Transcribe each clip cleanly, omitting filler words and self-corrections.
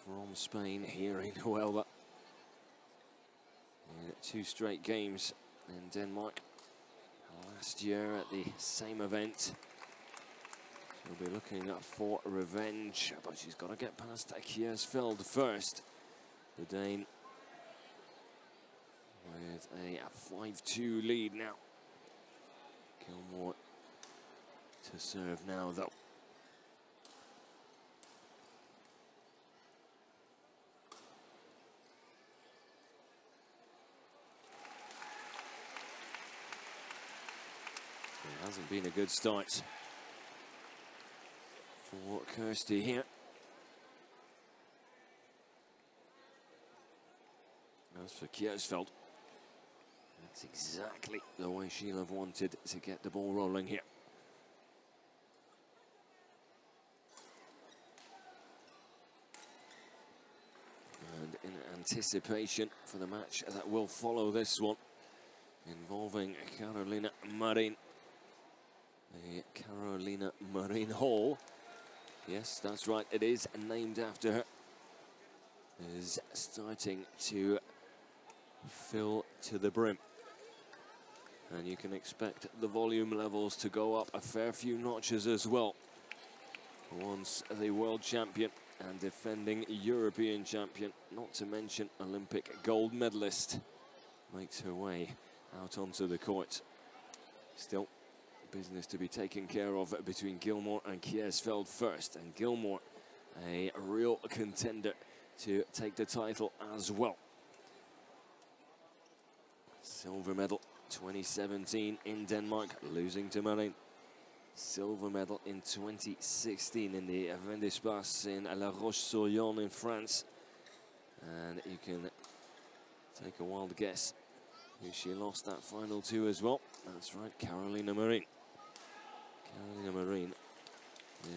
from Spain here in Huelva. In 2 straight games in Denmark. Last year at the same event. She'll be looking for revenge, but she's got to get past Kiersfeld first. The Dane with a 5-2 lead now. Gilmore to serve now, though. It hasn't been a good start for Kirsty here. As for Kiersfeld, that's exactly the way she'll have wanted to get the ball rolling here. And in anticipation for the match that will follow this one, involving Carolina Marin. The Carolina Marin Hall, yes, that's right, it is named after her, is starting to fill to the brim. And you can expect the volume levels to go up a fair few notches as well. Once the world champion and defending European champion, not to mention Olympic gold medalist, makes her way out onto the court. Still, business to be taken care of between Gilmore and Kiersfeld first. And Gilmore, a real contender to take the title as well. Silver medal 2017 in Denmark, losing to Marin. Silver medal in 2016 in the Event d'Espace in La Roche-sur-Yon in France. And you can take a wild guess who she lost that final to as well. That's right, Carolina Marin. Carolina Marin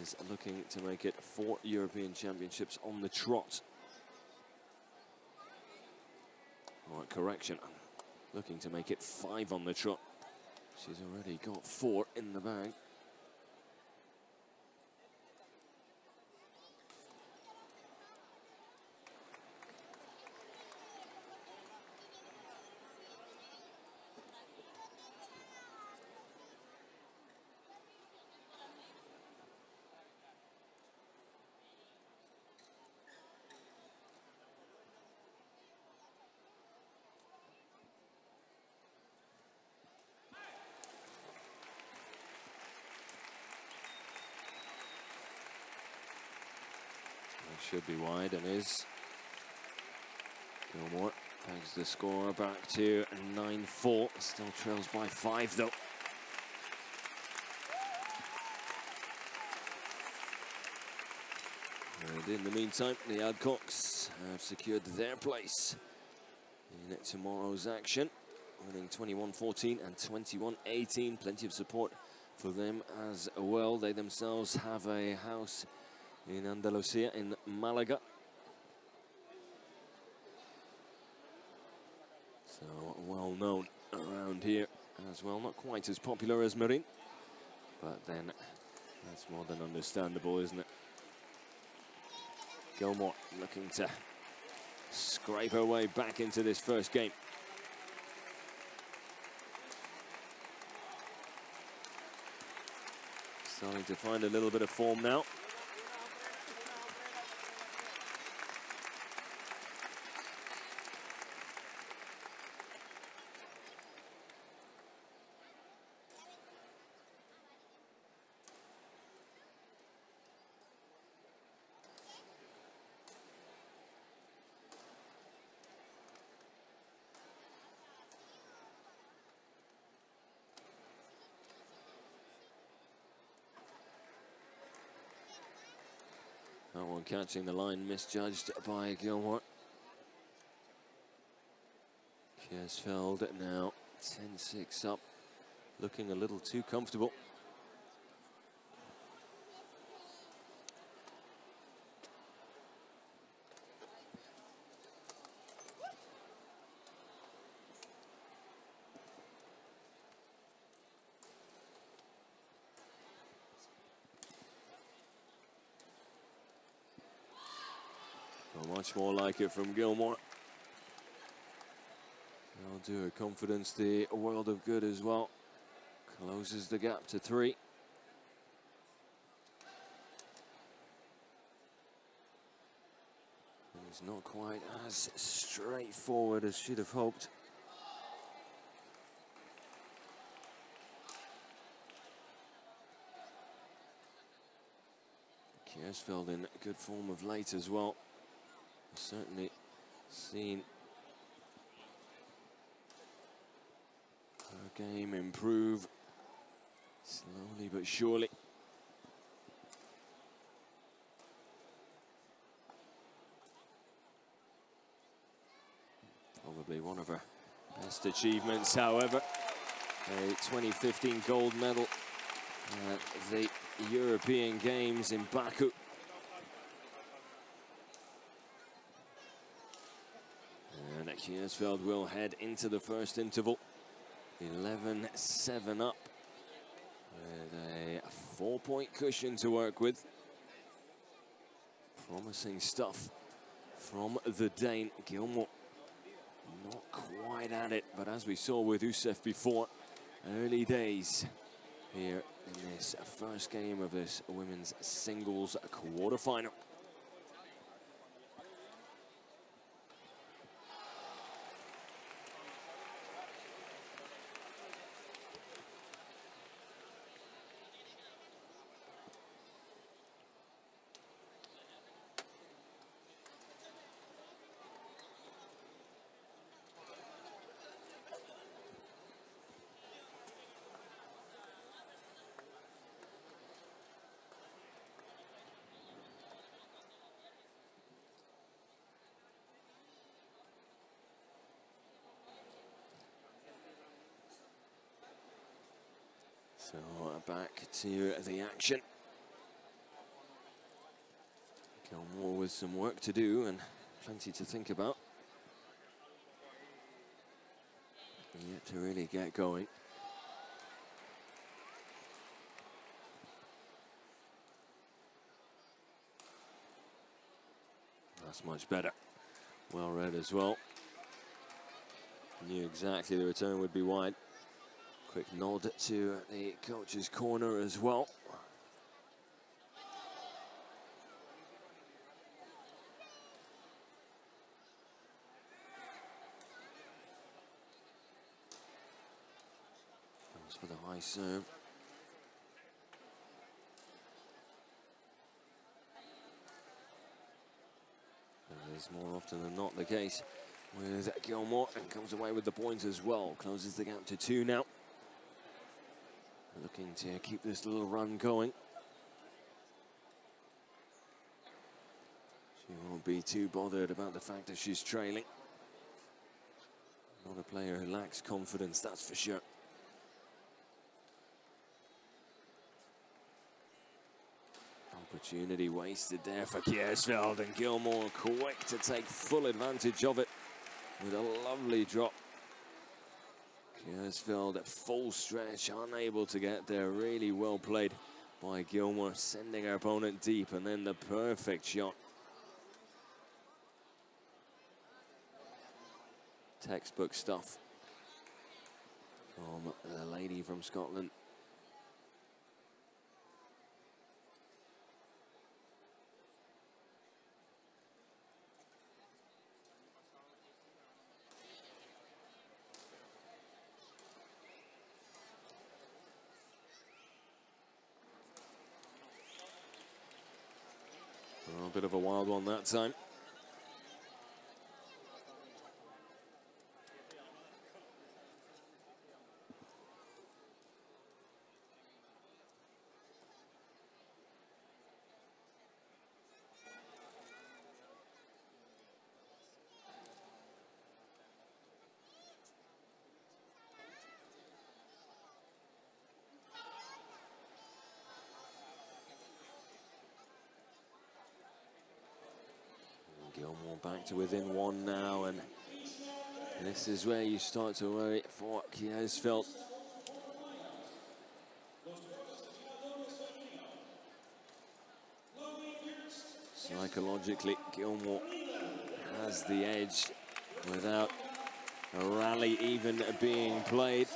is looking to make it 4 European Championships on the trot. All right, correction. Looking to make it 5 on the trot. She's already got 4 in the bag. Should be wide and is. Gilmore pegs the score back to 9-4. Still trails by 5 though. And in the meantime, the Adcocks have secured their place in tomorrow's action, winning 21-14 and 21-18. Plenty of support for them as well. They themselves have a house in Andalusia, in Malaga. So well known around here as well. Not quite as popular as Marin, but then that's more than understandable, isn't it? Gilmore looking to scrape her way back into this first game. Starting to find a little bit of form now. That one catching the line, misjudged by Gilmore. Kiersfeld now 10-6 up, looking a little too comfortable. Well, much more like it from Gilmore. That'll do her confidence the world of good as well. Closes the gap to 3. It's not quite as straightforward as she'd have hoped. Kiersfeld in good form of late as well. Certainly seen her game improve slowly but surely. Probably one of her best achievements, however. A 2015 gold medal at the European Games in Baku. And Kiersfeld will head into the first interval. 11-7 up with a 4-point cushion to work with. Promising stuff from the Dane. Gilmore not quite at it, but as we saw with Youssef before, early days here in this first game of this women's singles quarterfinal. So back to the action. Gilmore with some work to do and plenty to think about. Yet to really get going. That's much better. Well read as well. Knew exactly the return would be wide. Quick nod to the coach's corner as well. Goes for the high serve. That is more often than not the case with Gilmore, and comes away with the points as well. Closes the gap to 2 now. Looking to keep this little run going. She won't be too bothered about the fact that she's trailing. Not a player who lacks confidence, that's for sure. Opportunity wasted there for Kiersfeld, and Gilmore quick to take full advantage of it with a lovely drop. Kiersfeld at full stretch, unable to get there. Really well played by Gilmore, sending her opponent deep, and then the perfect shot. Textbook stuff from the lady from Scotland. A bit of a wild one that time. Gilmore back to within 1 now, and this is where you start to worry for Kiersfeld. psychologically, Gilmore has the edge without a rally even being played,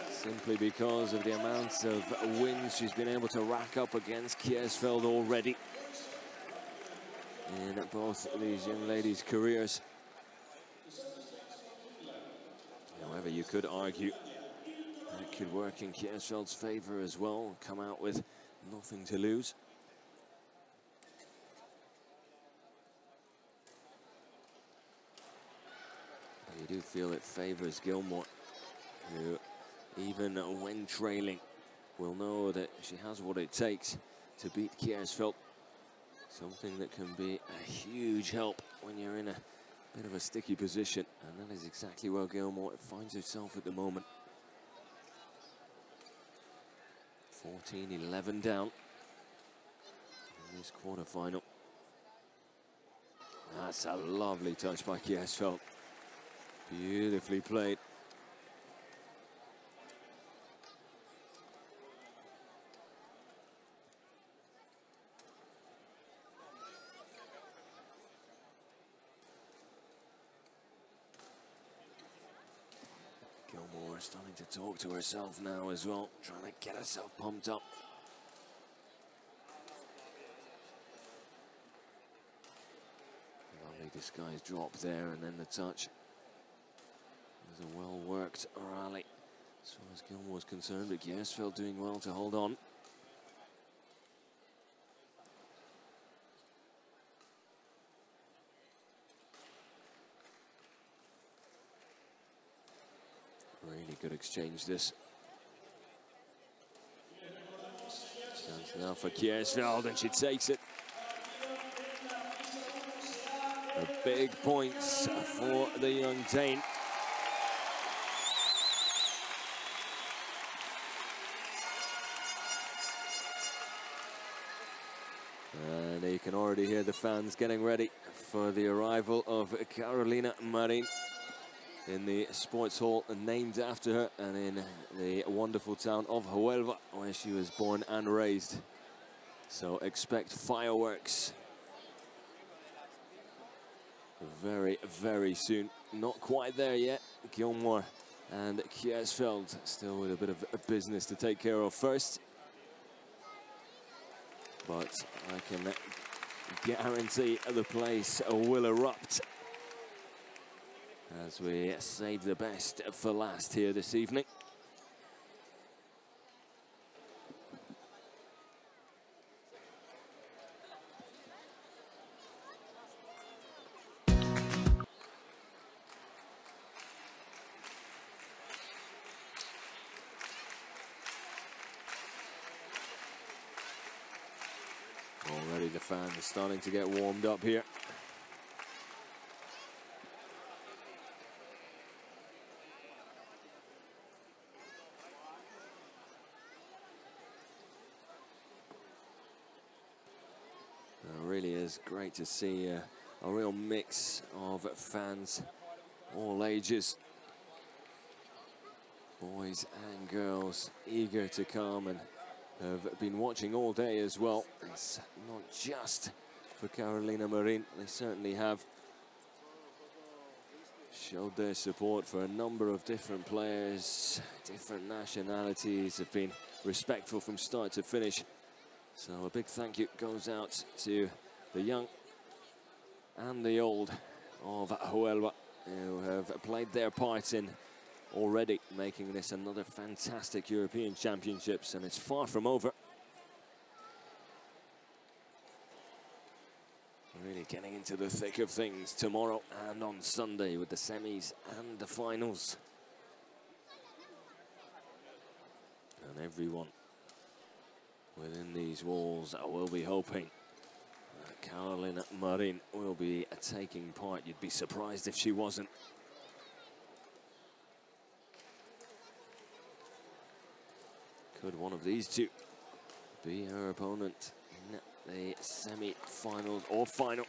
simply because of the amounts of wins she's been able to rack up against Kiersfeld already in both these young ladies' careers. However, you could argue that could work in Kiersfeld's favor as well, come out with nothing to lose. But you do feel it favors Gilmore, who, even when trailing, will know that she has what it takes to beat Kiersfeld. Something that can be a huge help when you're in a bit of a sticky position, and that is exactly where Gilmore finds herself at the moment. 14-11 down in this quarterfinal. That's a lovely touch by Kiersfeld. Beautifully played. Gilmore starting to talk to herself now as well, trying to get herself pumped up. Lovely disguised drop there, and then the touch. It was a well-worked rally as far as Gilmore was concerned, but Kiersfeld doing well to hold on. Really good exchange this. Chance now for Kiersfeld, and she takes it. A big points for the young Dane. And you can already hear the fans getting ready for the arrival of Carolina Marin in the sports hall named after her, and in the wonderful town of Huelva, where she was born and raised. So expect fireworks very, very soon. Not quite there yet. Gilmore and Kiersfeld still with a bit of business to take care of first. But I can guarantee the place will erupt as we save the best for last here this evening. Already the fans are starting to get warmed up here. It really is great to see a real mix of fans, all ages, boys and girls, eager to come and have been watching all day as well. It's not just for Carolina Marin, they certainly have showed their support for a number of different players, different nationalities, have been respectful from start to finish. So a big thank you goes out to the young and the old of Huelva, who have played their parts in already making this another fantastic European Championships, and it's far from over. Really getting into the thick of things tomorrow and on Sunday with the semis and the finals. And everyone within these walls will be hoping that Carolina Marin will be taking part. You'd be surprised if she wasn't. Could one of these two be her opponent in the semi-finals or final?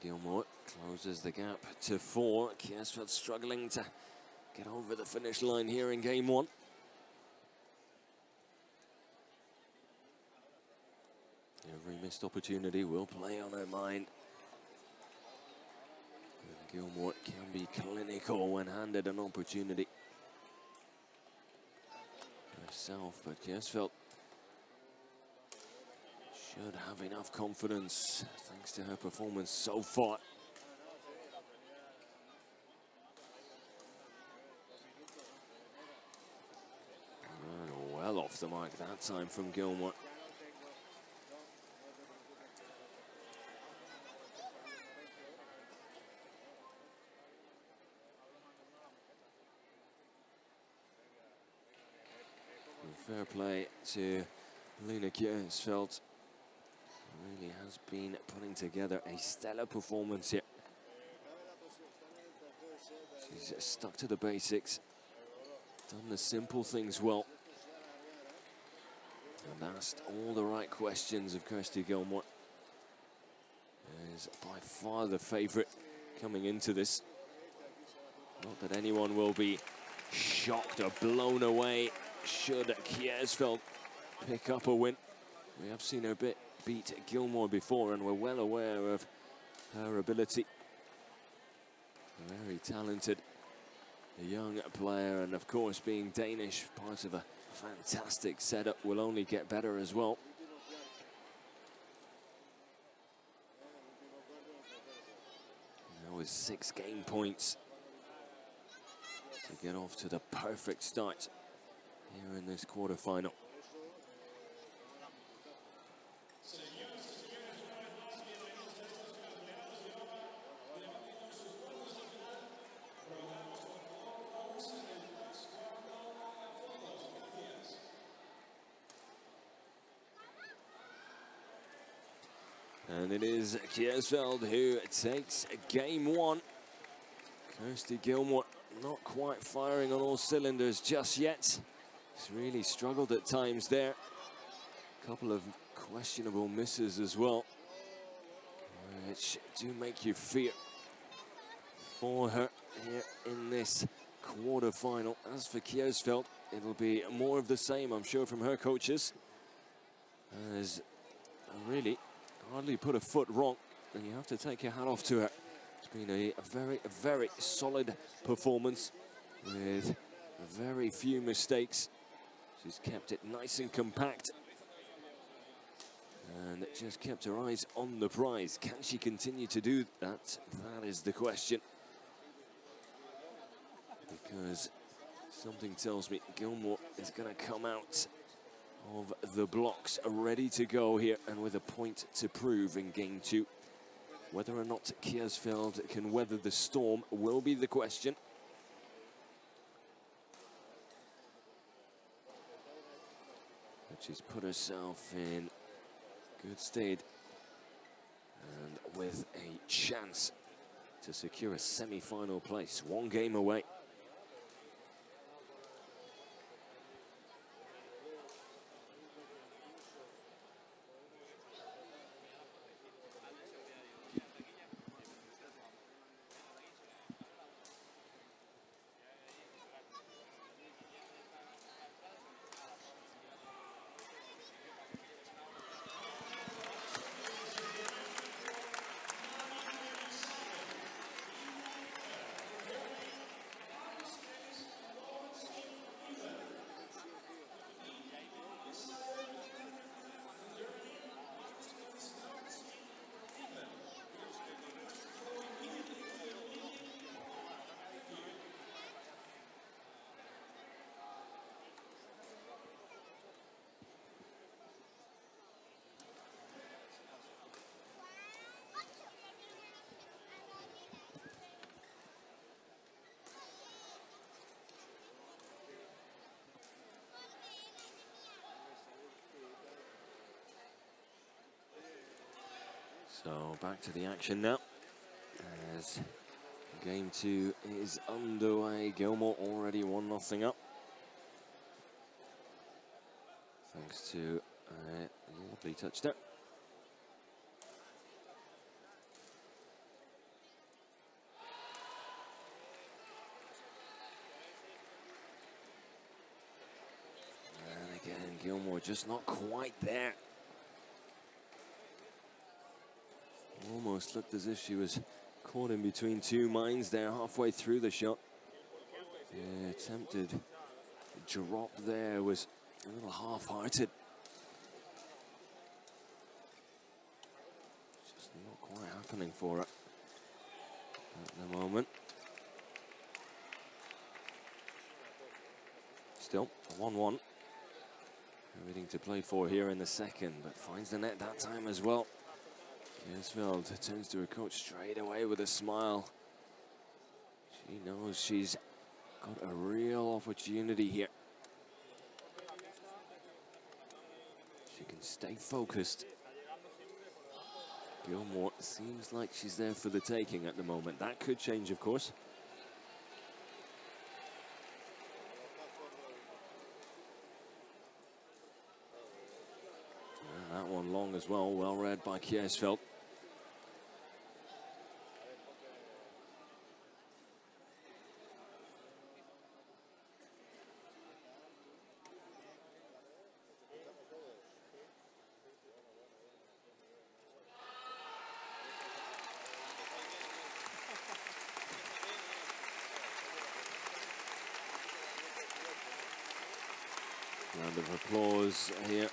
Gilmore closes the gap to 4. Kiersfeld struggling to get over the finish line here in game 1. Every missed opportunity will play on her mind. And Gilmore can be clinical when handed an opportunity herself, but Kiersfeld should have enough confidence thanks to her performance so far. And well off the mark that time from Gilmore. And fair play to Lena Kiersfeld. Really has been putting together a stellar performance here. She's stuck to the basics, done the simple things well, and asked all the right questions of Kirsty Gilmore. Is by far the favourite coming into this. Not that anyone will be shocked or blown away should Kiersfeld pick up a win. We have seen her beat Gilmore before, and we're well aware of her ability. Very talented, a young player, and of course being Danish, part of a fantastic setup, will only get better as well. Now with 6 game points to get off to the perfect start here in this quarterfinal. And it is Kiersfeld who takes game 1. Kirsty Gilmore not quite firing on all cylinders just yet. She's really struggled at times there. A couple of questionable misses as well, which do make you fear for her here in this quarter-final. As for Kiersfeld, it'll be more of the same, I'm sure, from her coaches. As really hardly put a foot wrong, and you have to take your hat off to her. It's been a very solid performance with very few mistakes. She's kept it nice and compact and just kept her eyes on the prize. Can she continue to do that? That is the question. Because something tells me Gilmore is going to come out of the blocks ready to go here and with a point to prove in game 2. Whether or not Kiersfeld can weather the storm will be the question. But she's put herself in good stead and with a chance to secure a semi-final place, 1 game away. So back to the action now, as game 2 is underway. Gilmore already 1-0 up, thanks to a lovely touch there. Gilmore just not quite there. Almost looked as if she was caught in between two minds there halfway through the shot. The attempted drop there was a little half-hearted. Just not quite happening for her at the moment. Still, 1-1. Everything to play for here in the second, but finds the net that time as well. Kiersveld turns to her coach straight away with a smile. She knows she's got a real opportunity here. She can stay focused. Gilmore seems like she's there for the taking at the moment. That could change, of course. And that one long as well, well read by Kiersveld. Round of applause here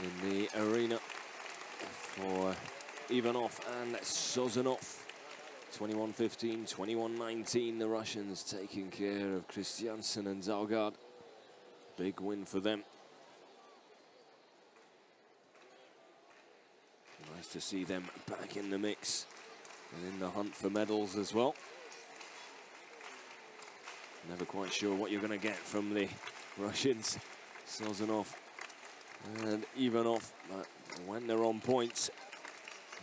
in the arena for Ivanov and Sozanov. 21-15, 21-19, the Russians taking care of Christiansen and Zaugard. Big win for them. Nice to see them back in the mix and in the hunt for medals as well. Never quite sure what you're going to get from the Russians, Sozanov and Ivanov, but when they're on points,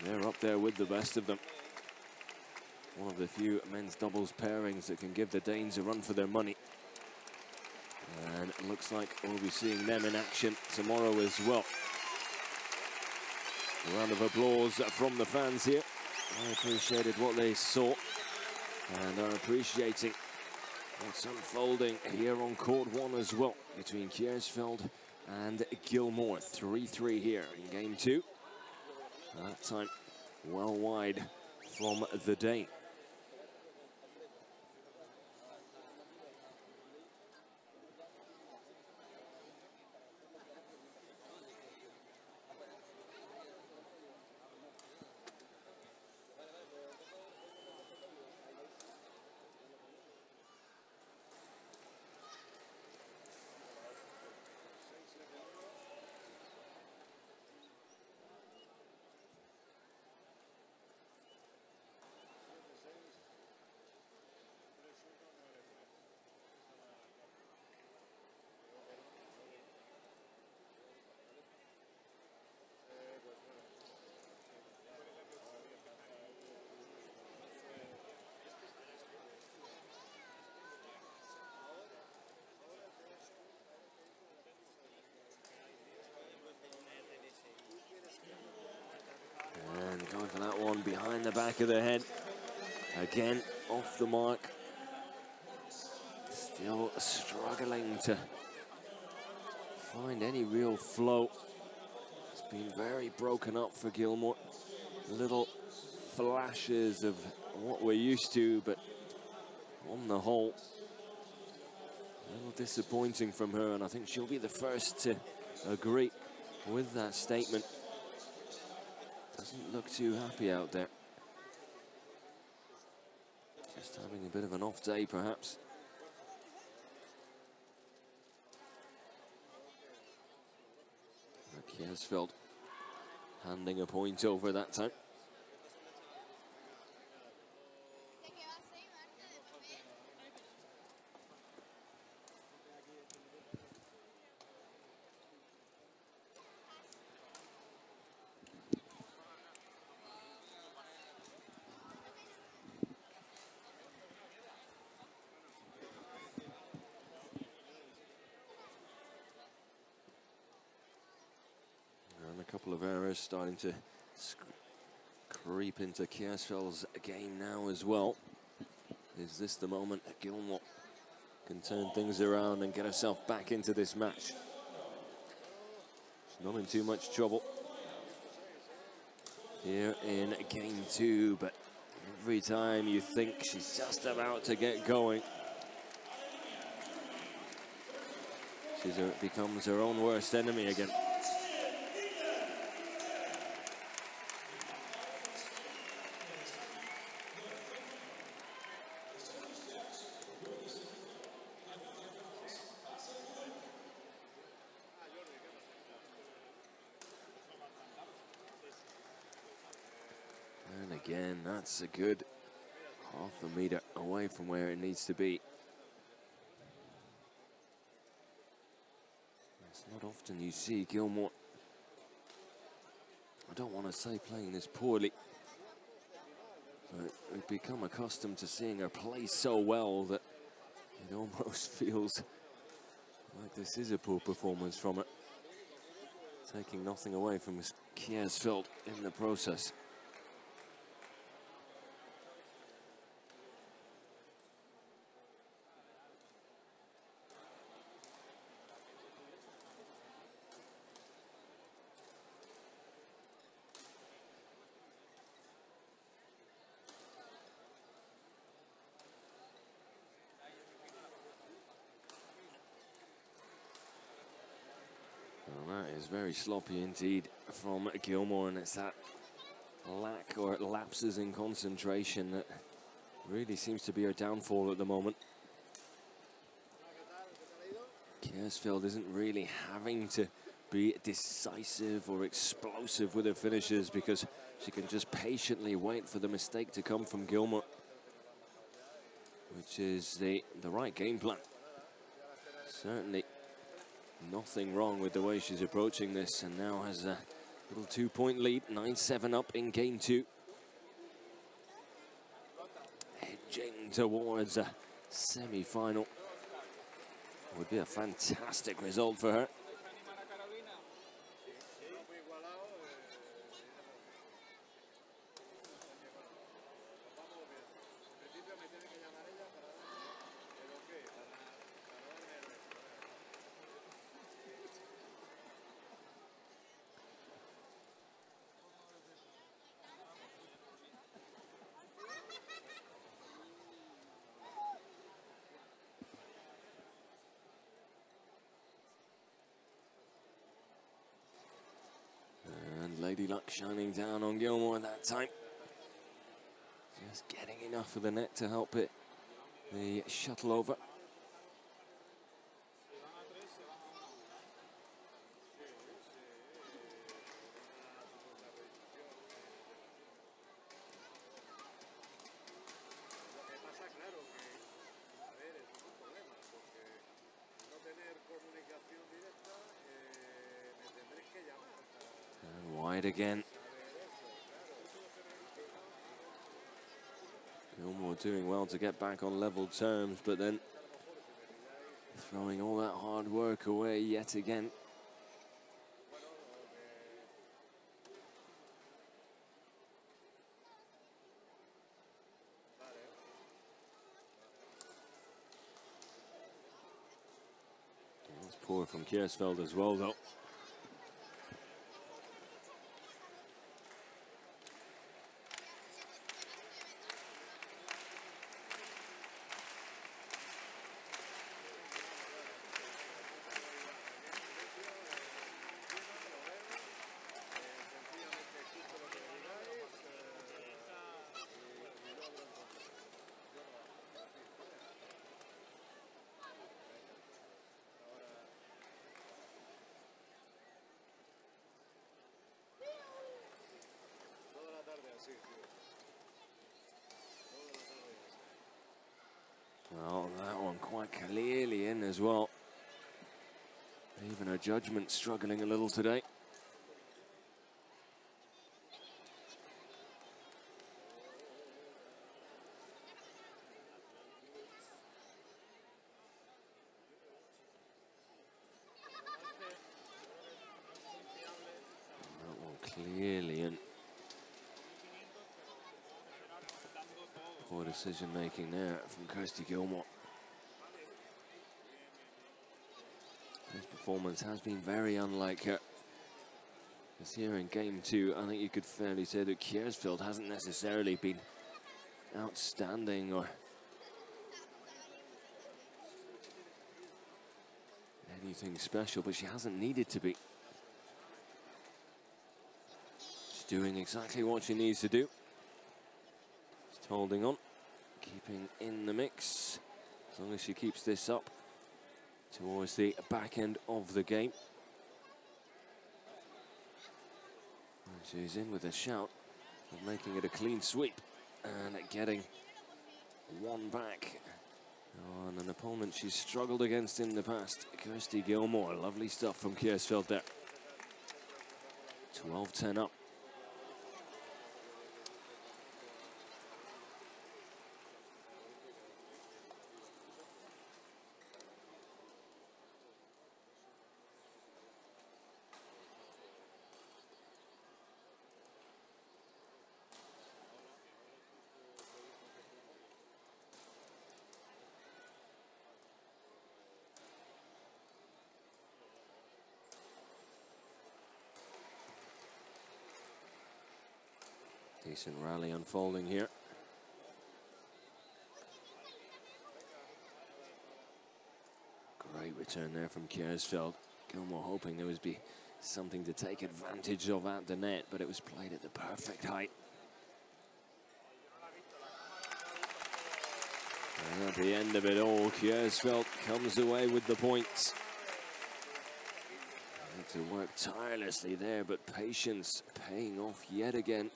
they're up there with the best of them. One of the few men's doubles pairings that can give the Danes a run for their money. And it looks like we'll be seeing them in action tomorrow as well. A round of applause from the fans here. I appreciated what they saw and are appreciating what's unfolding here on court one as well between Kiersveld and Gilmore. 3-3 here in game two. That time well wide from the Dane. Going for that one behind the back of the head. Again, off the mark. Still struggling to find any real flow. It's been very broken up for Gilmore. Little flashes of what we're used to, but on the whole, a little disappointing from her, and I think she'll be the first to agree with that statement. Doesn't look too happy out there. Just having a bit of an off day, perhaps. Kiersveld handing a point over that time. Couple of errors starting to creep into Kiersveld's game now as well. Is this the moment that Gilmore can turn things around and get herself back into this match. She's not in too much trouble here in game 2, but every time you think she's just about to get going, she becomes her own worst enemy again. And again, that's a good half a meter away from where it needs to be. It's not often you see Gilmore, I don't want to say playing this poorly, but we've become accustomed to seeing her play so well that it almost feels like this is a poor performance from her, taking nothing away from Kiersfeld in the process. Well, that is very sloppy indeed from Gilmore, and it's that lack or lapses in concentration that really seems to be her downfall at the moment. Kiersfeld isn't really having to be decisive or explosive with her finishes because she can just patiently wait for the mistake to come from Gilmore, which is the right game plan. Certainly nothing wrong with the way she's approaching this, and now has a little 2-point lead, 9-7 up in game 2. Edging towards a semi-final. Would be a fantastic result for her. Lady Luck shining down on Gilmore at that time. Just getting enough of the net to help it. The shuttle over. Wide again. Gilmore doing well to get back on level terms, but then throwing all that hard work away yet again. That's poor from Kiersfeld as well, though. Well, that one quite clearly in as well. Even her judgment struggling a little today. That one clearly in. Poor decision making there from Kirsty Gilmore. performance has been very unlike her. Because here in game 2, I think you could fairly say that Kjærsfeld hasn't necessarily been outstanding or anything special, but she hasn't needed to be. She's doing exactly what she needs to do. Just holding on, keeping in the mix. As long as she keeps this up towards the back end of the game. And she's in with a shout of making it a clean sweep and getting one back on an opponent she's struggled against in the past, Kirsty Gilmore. Lovely stuff from Kjærsfeld there. 12-10 up. Decent rally unfolding here. Great return there from Kjærsfeld. Gilmore hoping there would be something to take advantage of at the net, but it was played at the perfect height. And at the end of it all, Kjærsfeld comes away with the points. Had to work tirelessly there, but patience paying off yet again.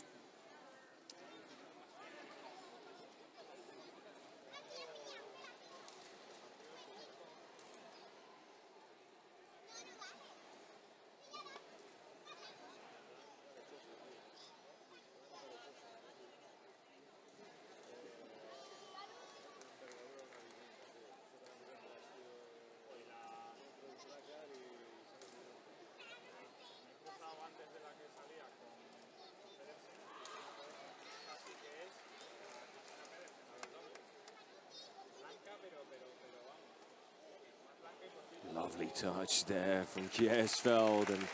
Lovely touch there from Kjærsfeld, and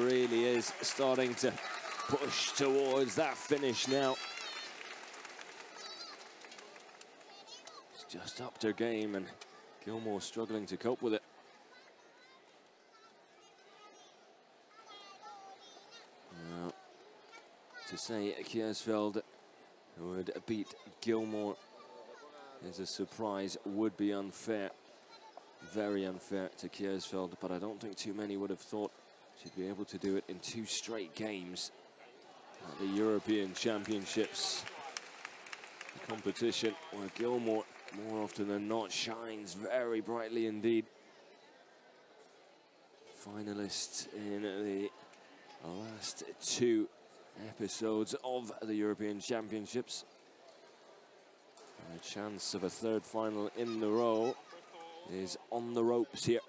really is starting to push towards that finish now. She's just upped her game, and Gilmore struggling to cope with it. Now, to say Kjærsfeld would beat Gilmore as a surprise would be unfair. Very unfair to Kjærsfeld, but I don't think too many would have thought she'd be able to do it in 2 straight games at the European Championships. The competition where Gilmore, more often than not, shines very brightly indeed. Finalist in the last 2 episodes of the European Championships. And a chance of a 3rd final in the row is on the ropes here.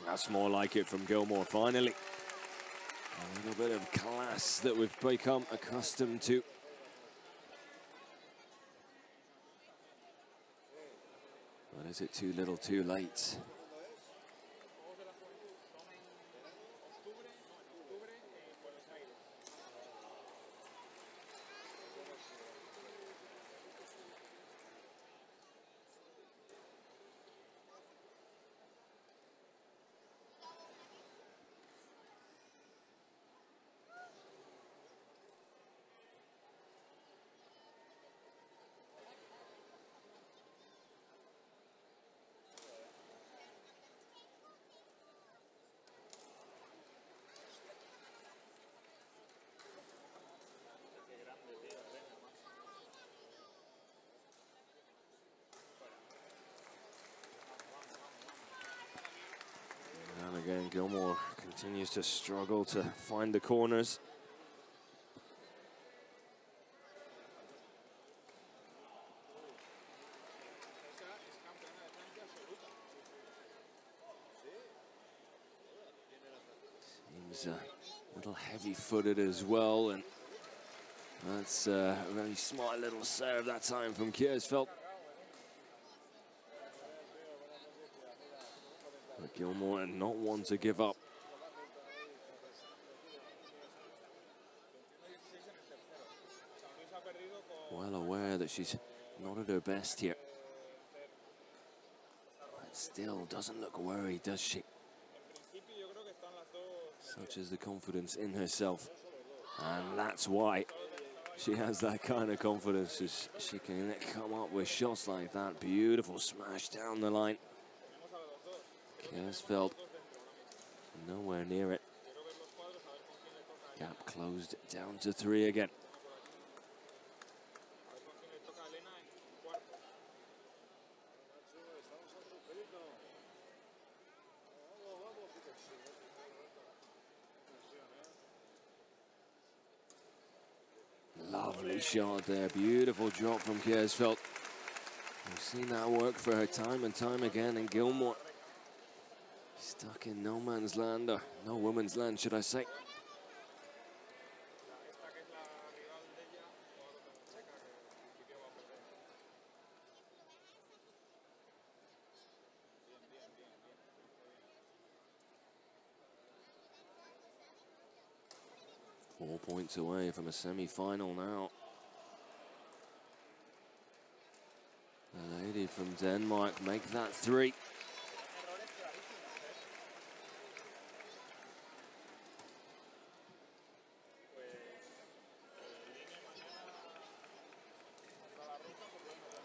That's more like it from Gilmore, finally. A little bit of class that we've become accustomed to. But is it too little too late? Again, Gilmore continues to struggle to find the corners. She's a little heavy-footed as well, and that's a very smart little serve that time from Kiersfeldt. But Gilmore not one to give up. Well aware that she's not at her best here. But still doesn't look worried, does she? Such is the confidence in herself. And that's why she has that kind of confidence, as she can come up with shots like that. Beautiful smash down the line. Kiersfeldt nowhere near it. Gap closed down to 3 again. Lovely shot there, beautiful drop from Kiersfeldt. We've seen that work for her time and time again, and Gilmore stuck in no man's land, or no woman's land, should I say. Four points away from a semi-final now. The lady from Denmark make that 3.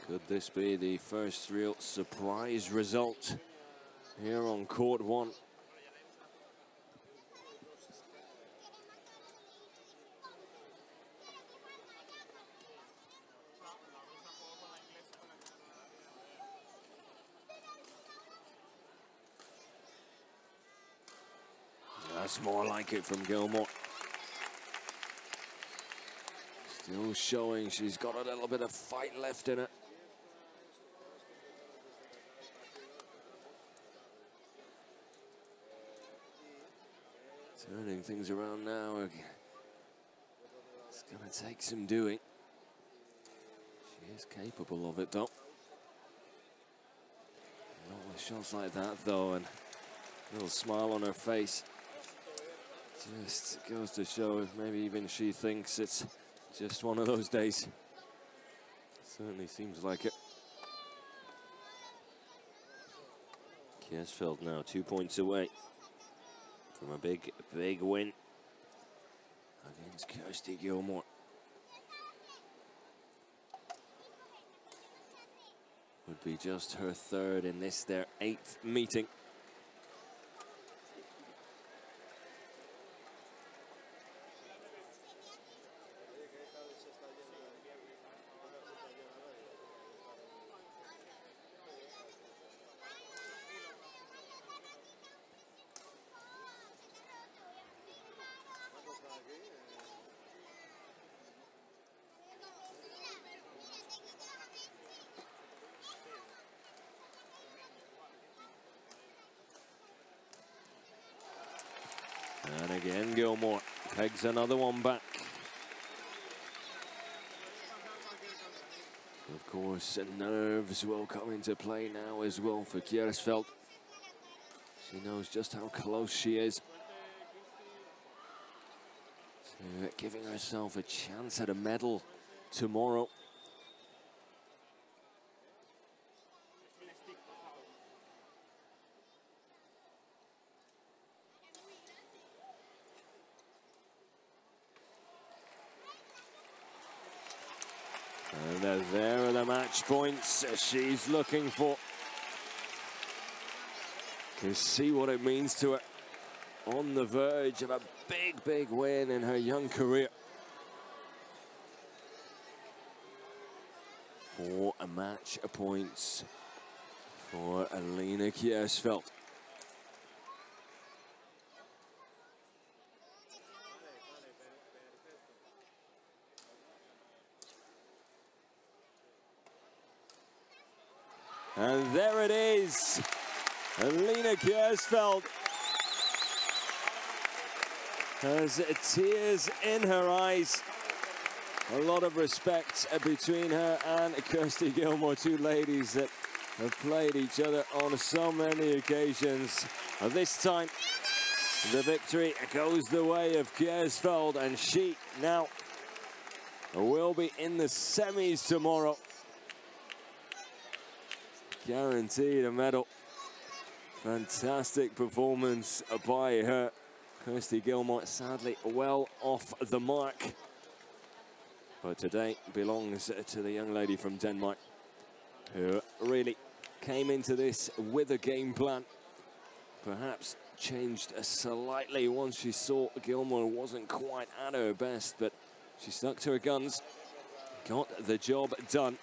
Could this be the first real surprise result here on court 1? That's more like it from Gilmore. Still showing she's got a little bit of fight left in it. Turning things around now. It's going to take some doing. She is capable of it, though. Not with shots like that, though, and a little smile on her face. Just goes to show if maybe even she thinks it's just one of those days. Certainly seems like it. Kiersfeldt now 2 points away from a big win against Kirsty Gilmore. Would be just her 3rd in this, their 8th meeting. And again, Gilmore pegs another one back. Of course, nerves will come into play now as well for Kiersfeldt. She knows just how close she is to giving herself a chance at a medal tomorrow. And there are the match points she's looking for. Can see what it means to her. On the verge of a big win in her young career. 4 match points for Alina Kiersfeldt. And there it is, Alina Kiersfeldt has tears in her eyes. A lot of respect between her and Kirsty Gilmore, two ladies that have played each other on so many occasions. This time, the victory goes the way of Kiersfeld, and she now will be in the semis tomorrow. Guaranteed a medal. Fantastic performance by her. Kirsty Gilmore sadly well off the mark. But today belongs to the young lady from Denmark, who really came into this with a game plan. Perhaps changed slightly once she saw Gilmore wasn't quite at her best, but she stuck to her guns, got the job done,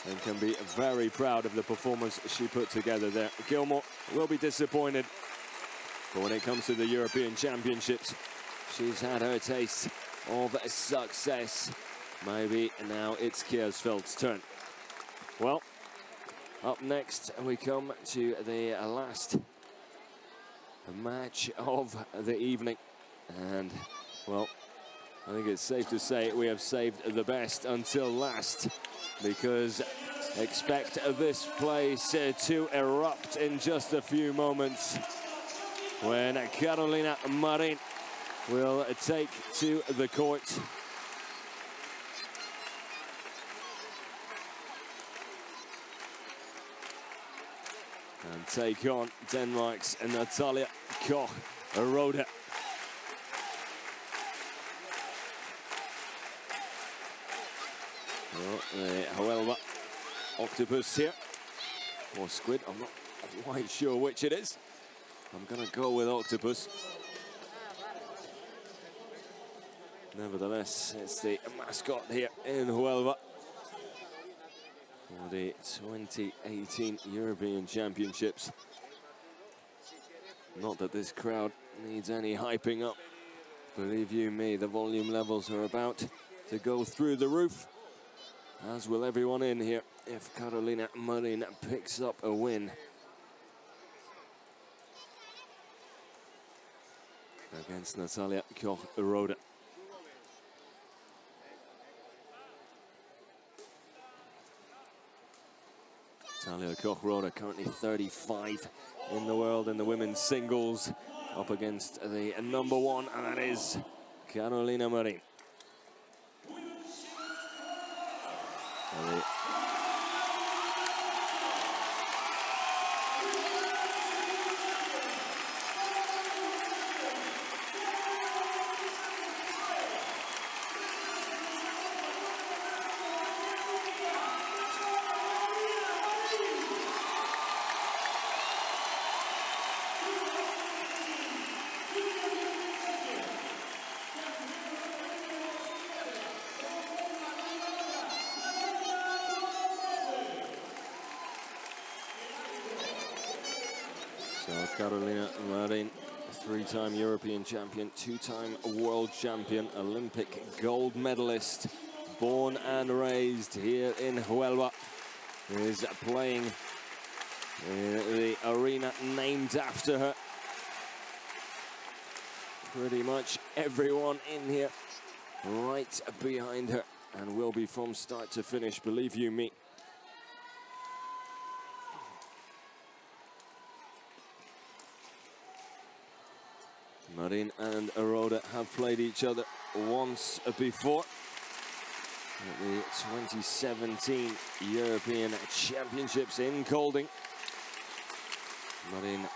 and can be very proud of the performance she put together there. Gilmore will be disappointed, but when it comes to the European Championships, she's had her taste of success. Maybe now it's Kiersfeld's turn. Well, up next we come to the last match of the evening, and well, I think it's safe to say we have saved the best until last, because expect this place to erupt in just a few moments when Carolina Marin will take to the court. And take on Denmark's Natalia Koch-Rode. Well, the Huelva octopus here, or squid, I'm not quite sure which it is. I'm gonna go with octopus. Nevertheless, it's the mascot here in Huelva for the 2018 European Championships. Not that this crowd needs any hyping up. Believe you me, the volume levels are about to go through the roof, as will everyone in here if Carolina Marin picks up a win against Natalia Koch-Rode. Natalia Koch-Rode currently 35 in the world in the women's singles, up against the number one, and that is Carolina Marin. Carolina Marin, three-time European champion, two-time world champion, Olympic gold medalist, born and raised here in Huelva, is playing in the arena named after her. Pretty much everyone in here right behind her, and will be from start to finish, believe you me. Marin and Rode have played each other once before at the 2017 European Championships in Kolding. Marin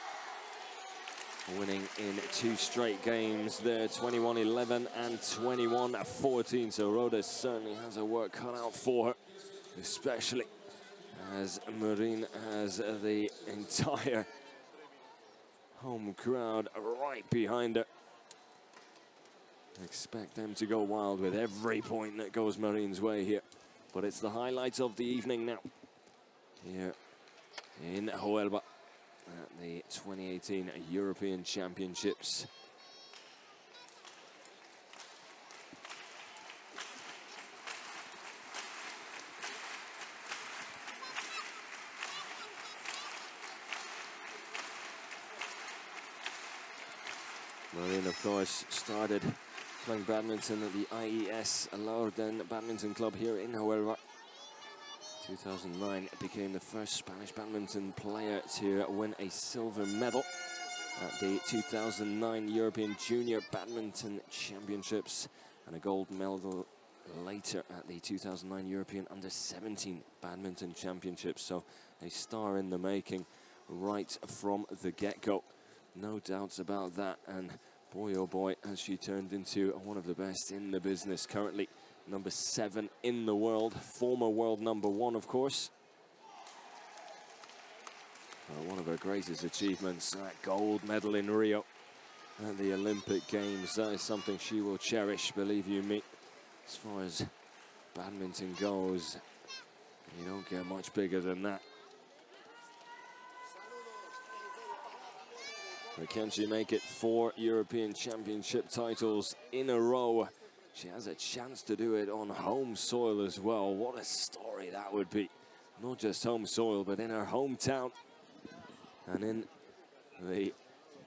winning in two straight games there, 21-11 and 21-14. So Rode certainly has her work cut out for her, especially as Marin has the entire home crowd right behind her. Expect them to go wild with every point that goes Marin's way here. But it's the highlights of the evening now, here in Huelva at the 2018 European Championships. Marin, of course, started playing badminton at the IES Alorden Badminton Club here in Huelva. 2009 became the first Spanish badminton player to win a silver medal at the 2009 European Junior Badminton Championships, and a gold medal later at the 2009 European Under-17 Badminton Championships. So a star in the making right from the get-go. No doubts about that, and boy oh boy has she turned into one of the best in the business currently. Number 7 in the world, former world number 1, of course. One of her greatest achievements, that gold medal in Rio at the Olympic Games. That is something she will cherish, believe you me. As far as badminton goes, you don't get much bigger than that. But can she make it 4 European Championship titles in a row? She has a chance to do it on home soil as well. What a story that would be. Not just home soil, but in her hometown. And in the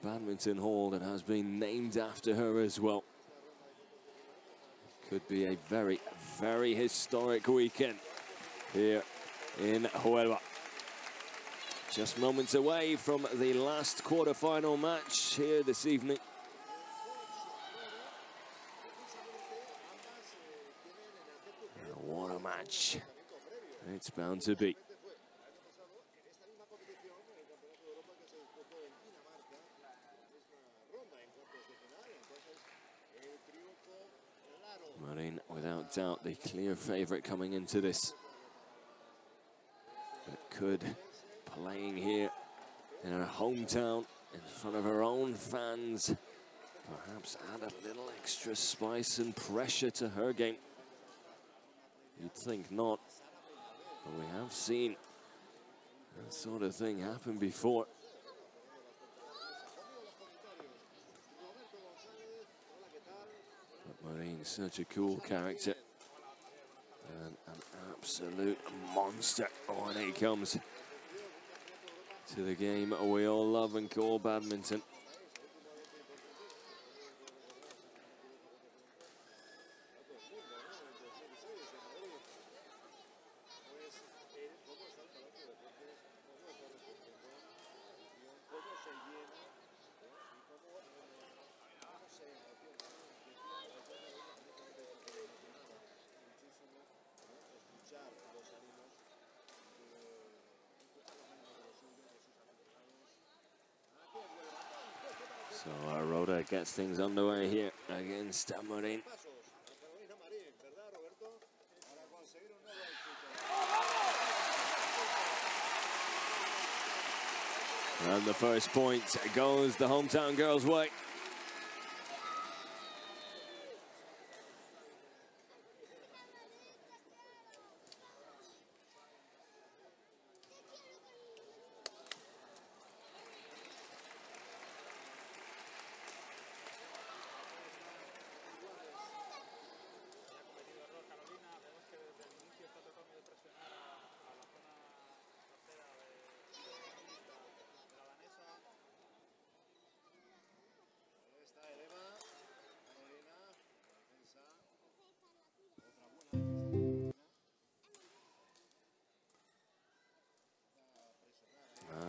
badminton hall that has been named after her as well. Could be a very, very historic weekend here in Huelva. Just moments away from the last quarter-final match here this evening. What a match it's bound to be. Marin, without doubt, the clear favourite coming into this. But could, playing here in her hometown, in front of her own fans, perhaps add a little extra spice and pressure to her game. You'd think not, but we have seen that sort of thing happen before. But Marin's such a cool character and an absolute monster when it comes to the game we all love and call badminton. So Rhoda gets things underway here against Marin. And the first point goes the hometown girls' way.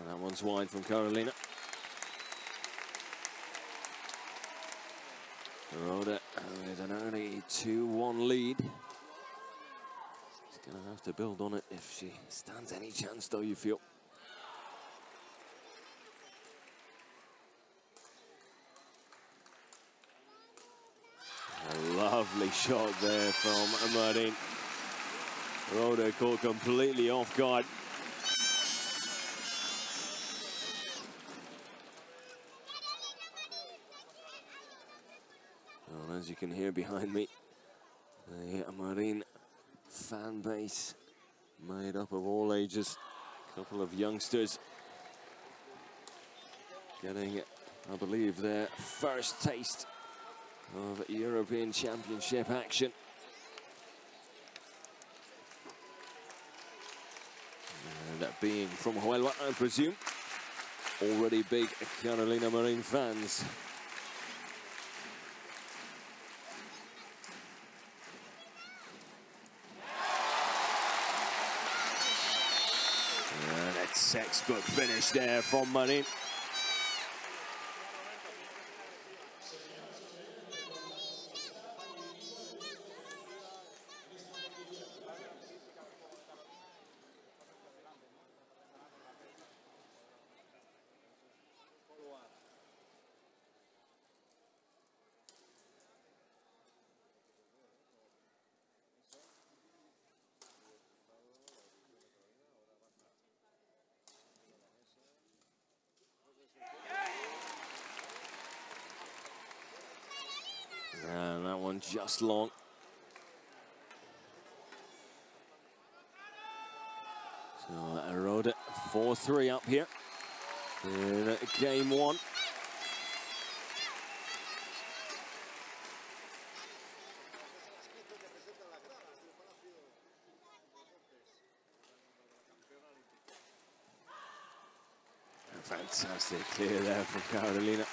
That one's wide from Carolina. Rhoda with an early 2-1 lead. She's going to have to build on it if she stands any chance, though, you feel. A lovely shot there from Marin. Rhoda caught completely off guard. Well, as you can hear behind me, the Marin fan base made up of all ages. A couple of youngsters getting, I believe, their first taste of European Championship action. And that being from Huelva, I presume. Already big Carolina Marin fans. textbook finish there from Marin. And that one just long. So Rode 4-3 up here in game one. Fantastic clear there from Carolina.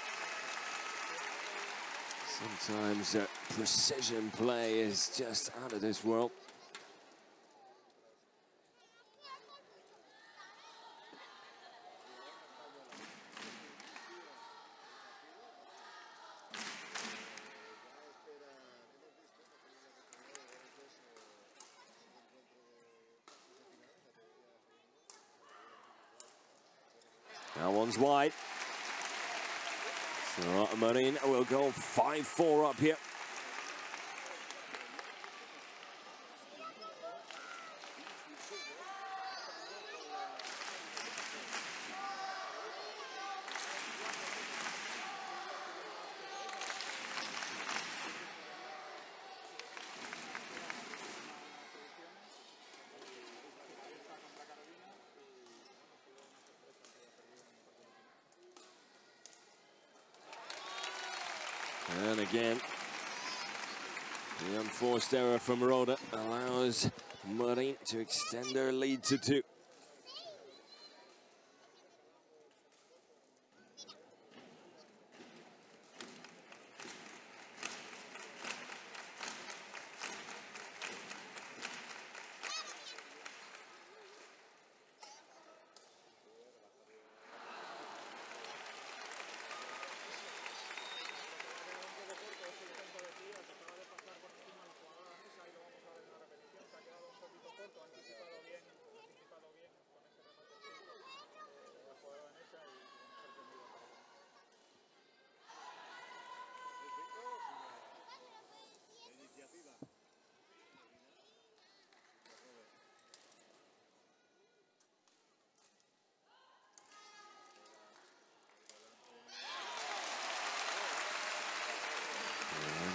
Sometimes precision play is just out of this world. That one's wide. So Marin will go 5-4 up here. And again, the unforced error from Rode allows Marin to extend their lead to 2.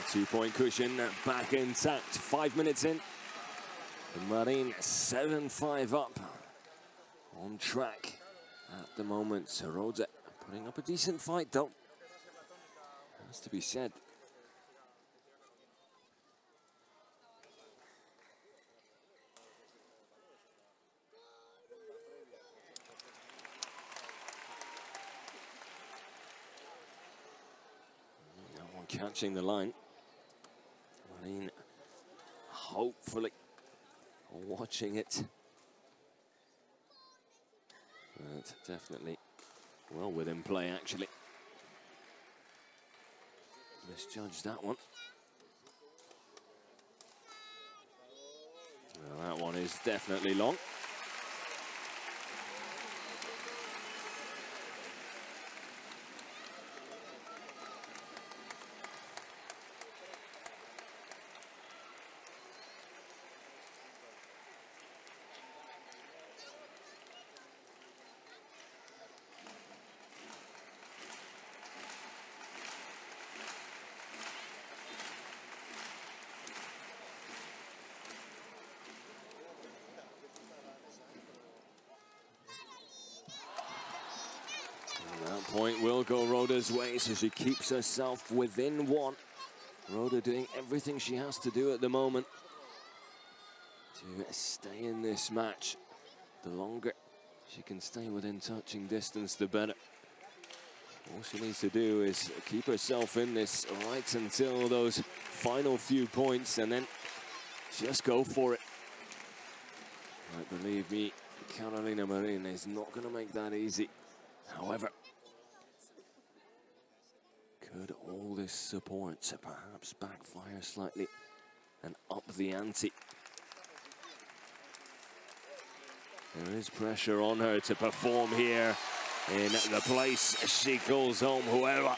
Two-point cushion back intact. 5 minutes in. Marin 7-5 up. On track at the moment. Rode putting up a decent fight though. Has to be said. That one catching the line. Marin hopefully watching it. But definitely well within play actually. Misjudged that one. Well, that one is definitely long. Point will go Rode's way, so she keeps herself within 1. Rode doing everything she has to do at the moment to stay in this match. The longer she can stay within touching distance, the better. All she needs to do is keep herself in this right until those final few points and then just go for it. Right, believe me, Carolina Marin is not going to make that easy. However, could all this support perhaps backfire slightly and up the ante? There is pressure on her to perform here in the place she calls home, Huelva.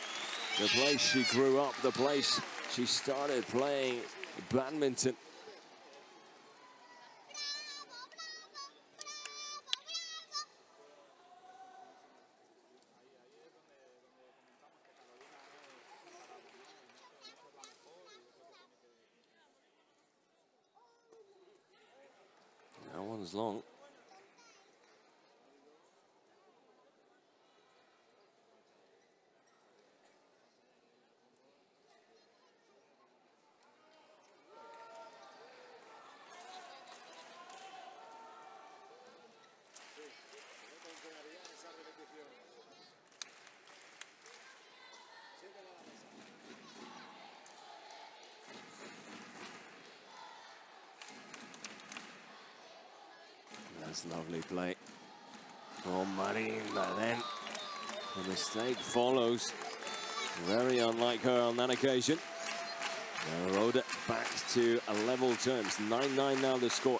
The place she grew up, the place she started playing badminton. That one's long. That's lovely play from Marin, but then the mistake follows. Very unlike her on that occasion. Now Rhoda back to a level terms. 9-9 now the score.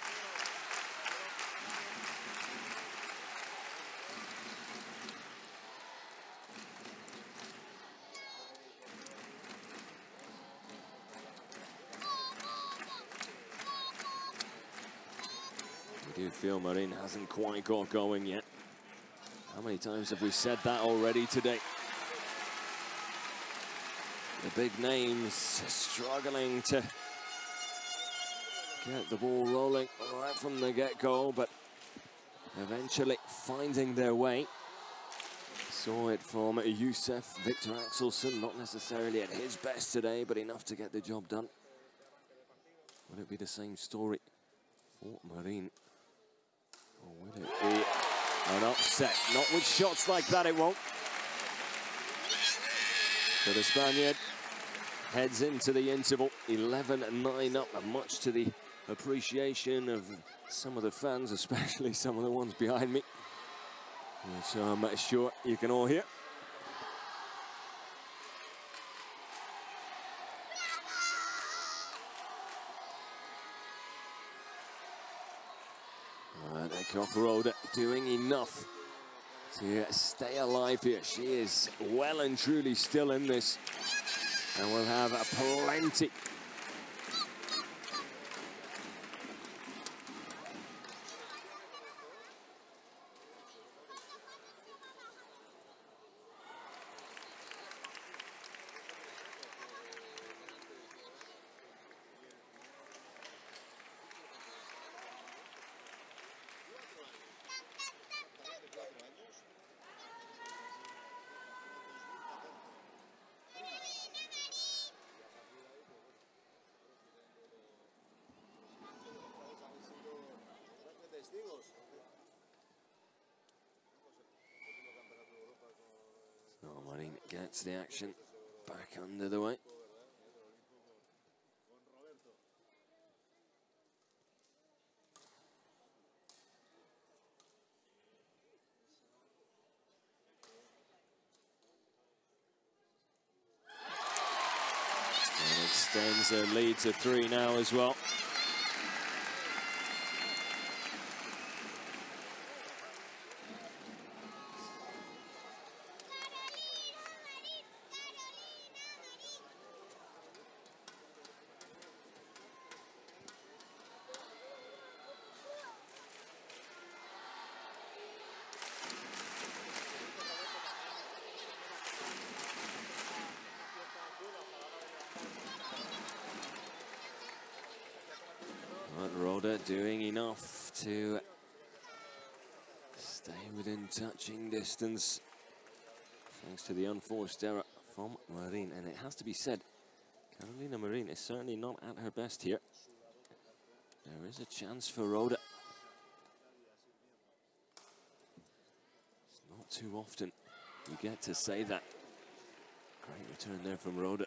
I do feel Marin hasn't quite got going yet. How many times have we said that already today? The big names struggling to get the ball rolling right from the get-go, but eventually finding their way. Saw it from Youssef, Victor Axelsen, not necessarily at his best today, but enough to get the job done. Will it be the same story for Marin? Or will it be an upset? Not with shots like that, it won't. So the Spaniard heads into the interval, 11-9 up, and much to the appreciation of some of the fans, especially some of the ones behind me, which I'm sure you can all hear. Rhoda doing enough to stay alive here. She is well and truly still in this, and will have plenty. So Marin gets the action back under the way. And extends her lead to 3 now as well. Rhoda doing enough to stay within touching distance, thanks to the unforced error from Marin. And it has to be said, Carolina Marin is certainly not at her best here. There is a chance for Rhoda. It's not too often you get to say that. Great return there from Rhoda.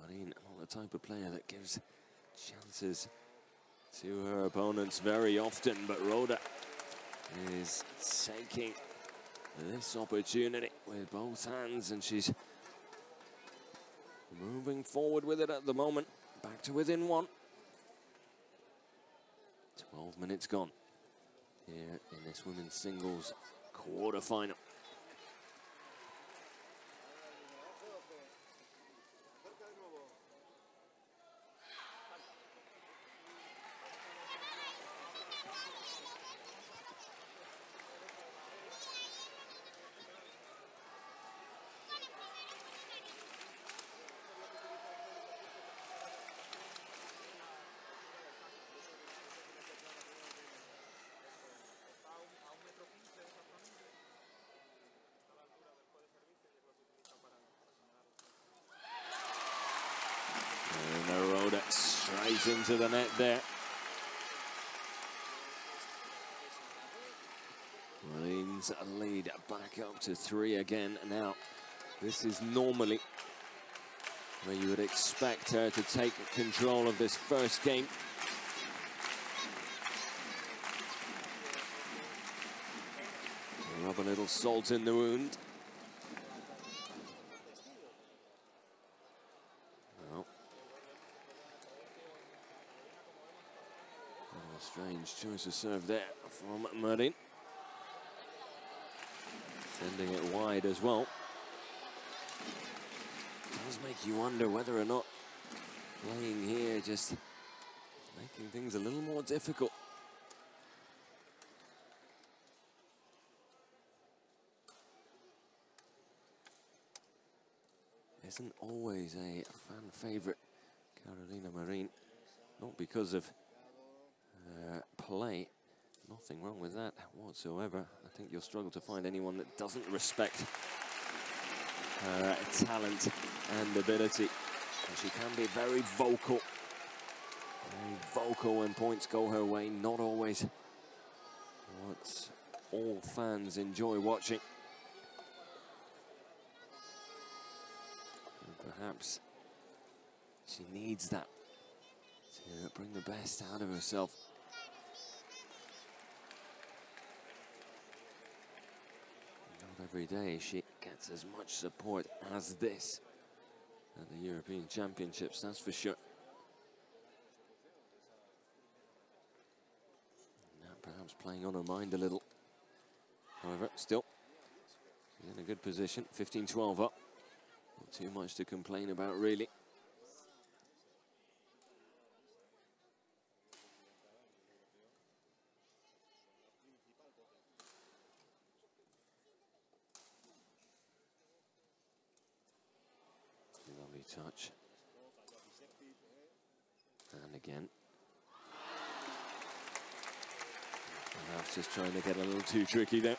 Marin, not the type of player that gives chances to her opponents very often, but Rhoda is taking this opportunity with both hands, and she's moving forward with it at the moment. Back to within one. 12 minutes gone here in this women's singles quarter-final. Straight into the net there. Marines lead back up to 3 again now. This is normally where you would expect her to take control of this first game. Rub a little salt in the wound. Strange choice of serve there from Marin. Sending it wide as well. Does make you wonder whether or not playing here just making things a little more difficult. Isn't always a fan favorite, Carolina Marin. Not because of play, nothing wrong with that whatsoever. I think you'll struggle to find anyone that doesn't respect her talent and ability. And she can be very vocal when points go her way. Not always what all fans enjoy watching. And perhaps she needs that to bring the best out of herself. Every day she gets as much support as this at the European Championships, that's for sure. Now perhaps playing on her mind a little. However, still, she's in a good position, 15-12 up. Not too much to complain about, really. Touch. And again. Perhaps just trying to get a little too tricky there.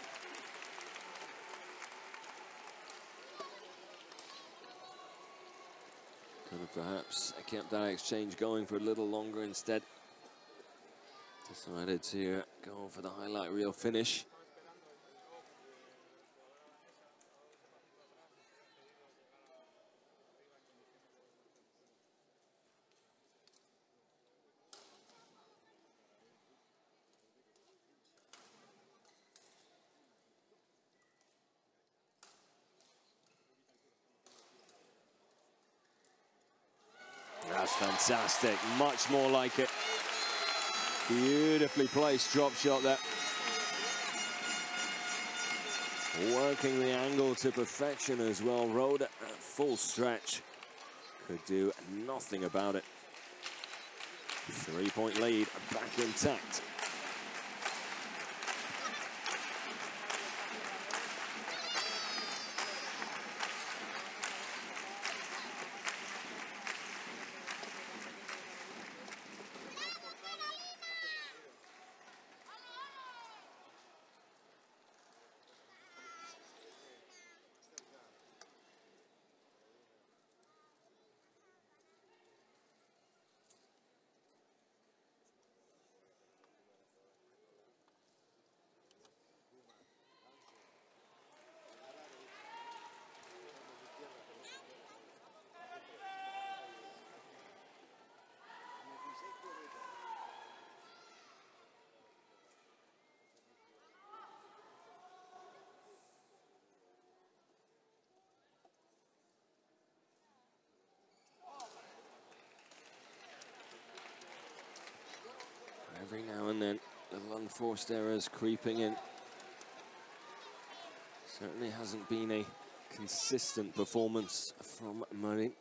Could have perhaps kept that exchange going for a little longer instead. Decided to go for the highlight reel finish. That's fantastic, much more like it. Beautifully placed drop shot there. Working the angle to perfection as well. Rhoda at full stretch. Could do nothing about it. 3-point lead back intact. and then little unforced errors creeping in. Certainly hasn't been a consistent performance from Marin.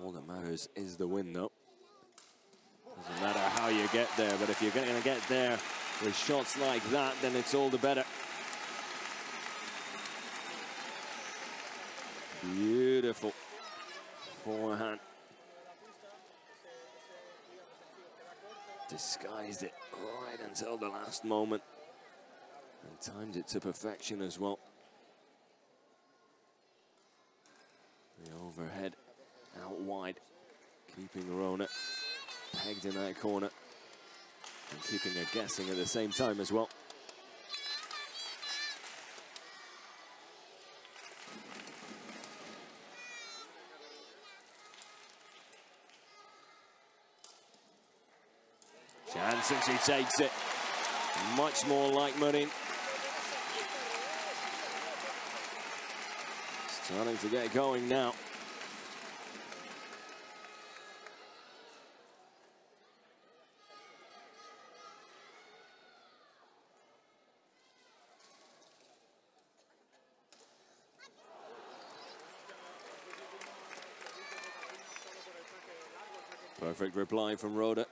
All that matters is the win, though. Doesn't matter how you get there, but if you're going to get there with shots like that, then it's all the better. Beautiful forehand. Disguised it right until the last moment and timed it to perfection as well. The overhead out wide, keeping Rona pegged in that corner and keeping her guessing at the same time as well. Chance, and she takes it. Much more like Marin. Starting to get going now. Perfect reply from Rhoda.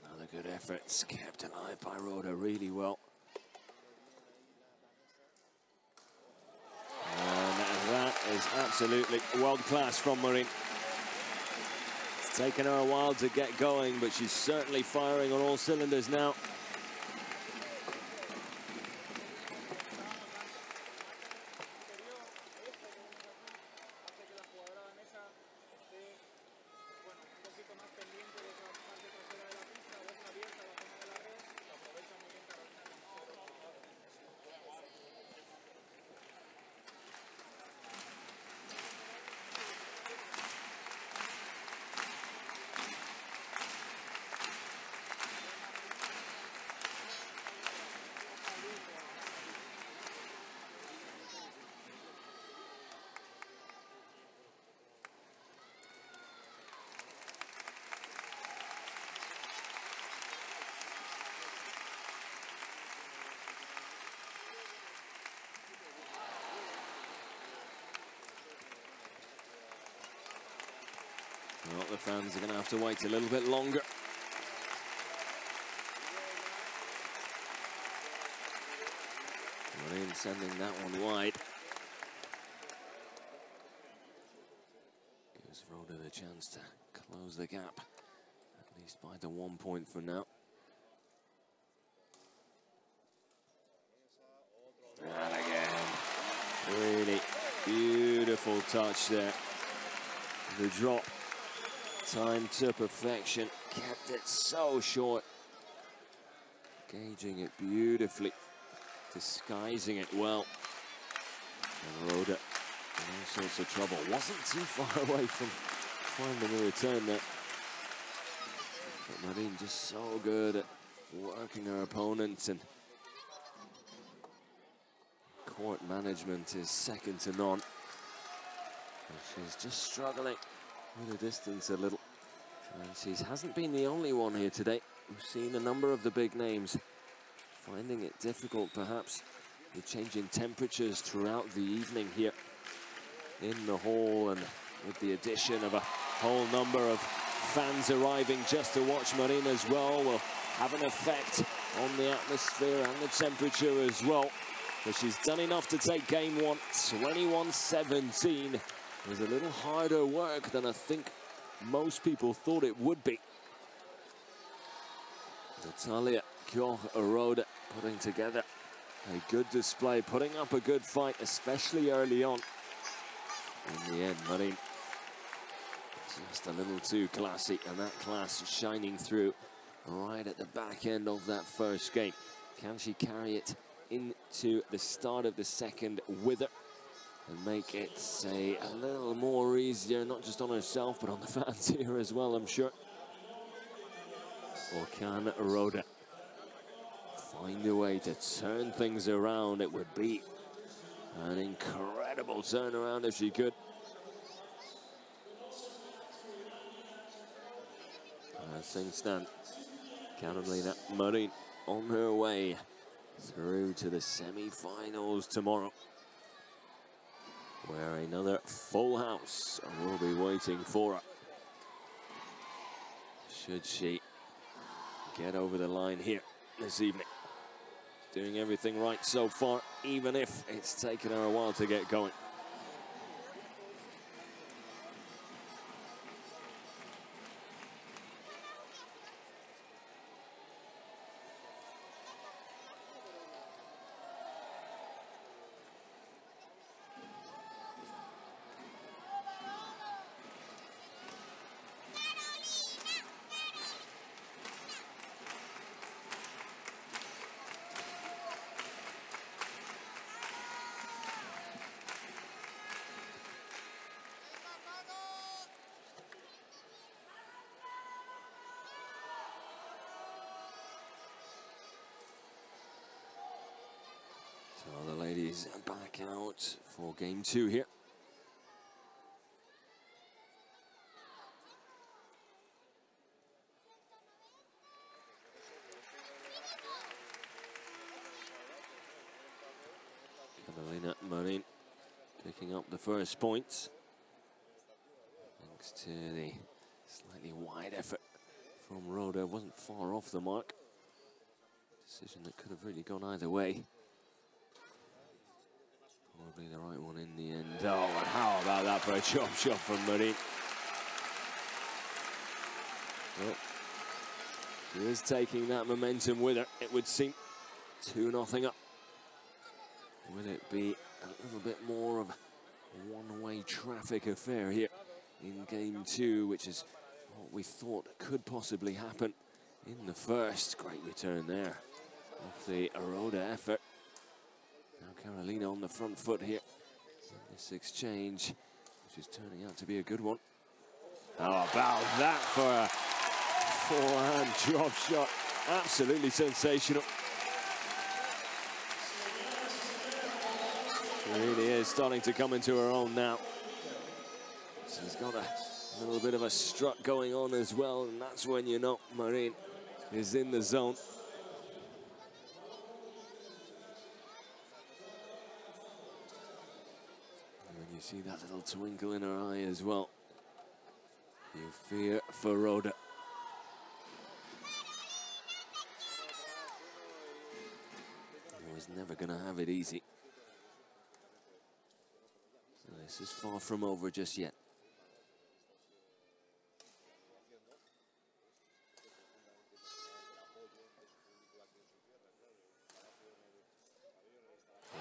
Another good efforts, kept alive by Rhoda really well. And that is absolutely world-class from Marin. It's taken her a while to get going, but she's certainly firing on all cylinders now. Well, the fans are going to have to wait a little bit longer. Marin sending that one wide. Gives Rhoda the chance to close the gap, at least by the 1 point for now. And again, really beautiful touch there. The drop. Time to perfection, kept it so short. Gauging it beautifully, disguising it well. And Rhoda in all sorts of trouble. Wasn't too far away from finding a return there. But Marin just so good at working her opponents, and court management is second to none. And she's just struggling with the distance a little. And she hasn't been the only one here today. We've seen a number of the big names finding it difficult, perhaps, the changing temperatures throughout the evening here in the hall, and with the addition of a whole number of fans arriving just to watch Marin as well, will have an effect on the atmosphere and the temperature as well. But she's done enough to take game one, 21-17. It was a little harder work than I think most people thought it would be. Natalia Rhoda putting together a good display, putting up a good fight, especially early on. In the end, Marin just a little too classy, and that class shining through right at the back end of that first game. Can she carry it into the start of the second with her and make it, say, a little more easier, not just on herself, but on the fans here as well, I'm sure. Or can Rhoda find a way to turn things around? It would be an incredible turnaround if she could. As things stand, Carolina Marin on her way through to the semi-finals tomorrow, where another full house will be waiting for her. Should she get over the line here this evening? Doing everything right so far, even if it's taken her a while to get going. So the ladies back out for game two here. Carolina Marin picking up the first points, thanks to the slightly wide effort from Rhoda. Wasn't far off the mark. Decision that could have really gone either way. Probably the right one in the end. Oh, and how about that for a chop shot from Marin? Well, she is taking that momentum with her, it would seem. 2-0 up. Will it be a little bit more of a one-way traffic affair here in game two, which is what we thought could possibly happen in the first? Great return there off the Rhoda effort. Now Carolina on the front foot here in this exchange, which is turning out to be a good one. How about that for a forehand drop shot? Absolutely sensational. She really is starting to come into her own now. She's got a little bit of a strut going on as well, and that's when you know Marin is in the zone. And when you see that little twinkle in her eye as well, you fear for Rhoda. He was never going to have it easy. So this is far from over just yet.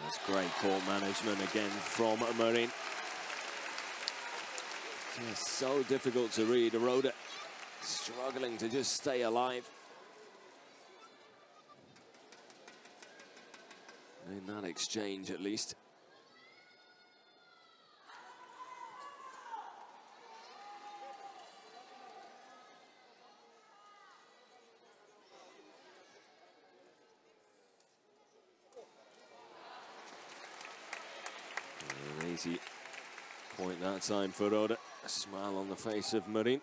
That's great court management again from Marin. Just so difficult to read. Rhoda struggling to just stay alive in that exchange, at least. An easy point that time for Rhoda. A smile on the face of Marin.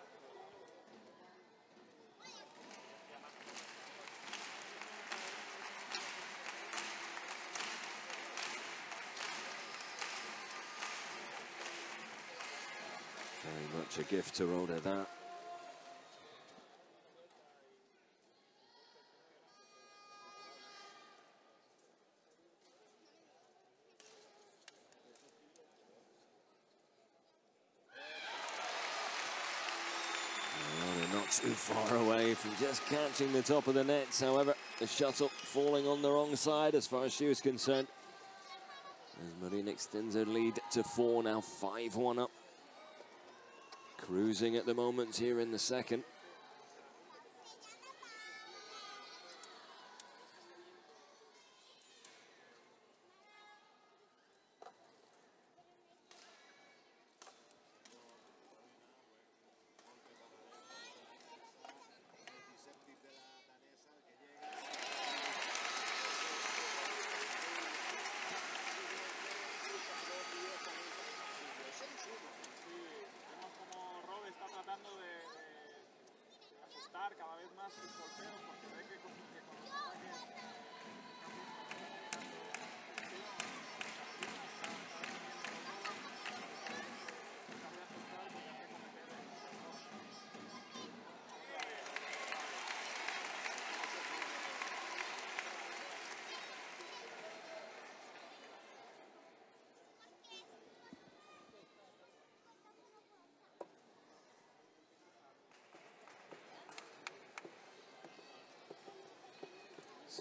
Very much a gift to Rhoda, that. Not too far away from just catching the top of the nets. However, the shuttle falling on the wrong side as far as she was concerned. As Marin extends her lead to 4, now 5-1 up. Cruising at the moment here in the second.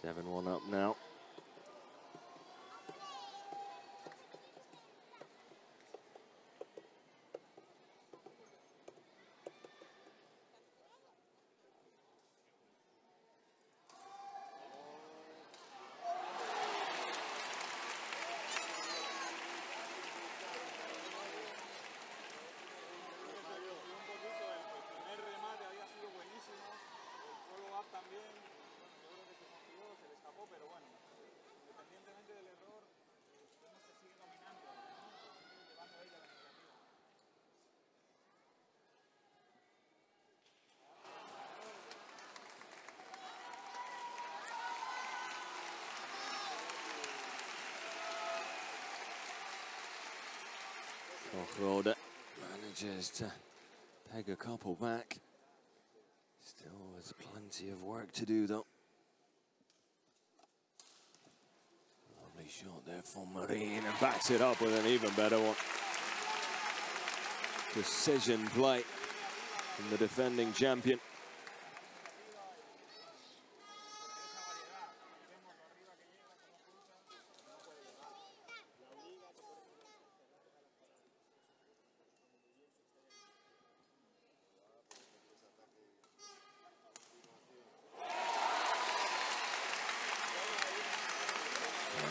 7-1 up now. Rode manages to peg a couple back. Still has plenty of work to do though. Lovely shot there for Marine and backs it up with an even better one. Precision play from the defending champion.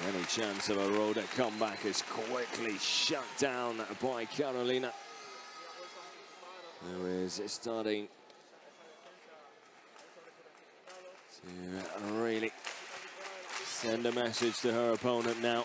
Any chance of a Rode comeback is quickly shut down by Carolina, who is starting to really send a message to her opponent now.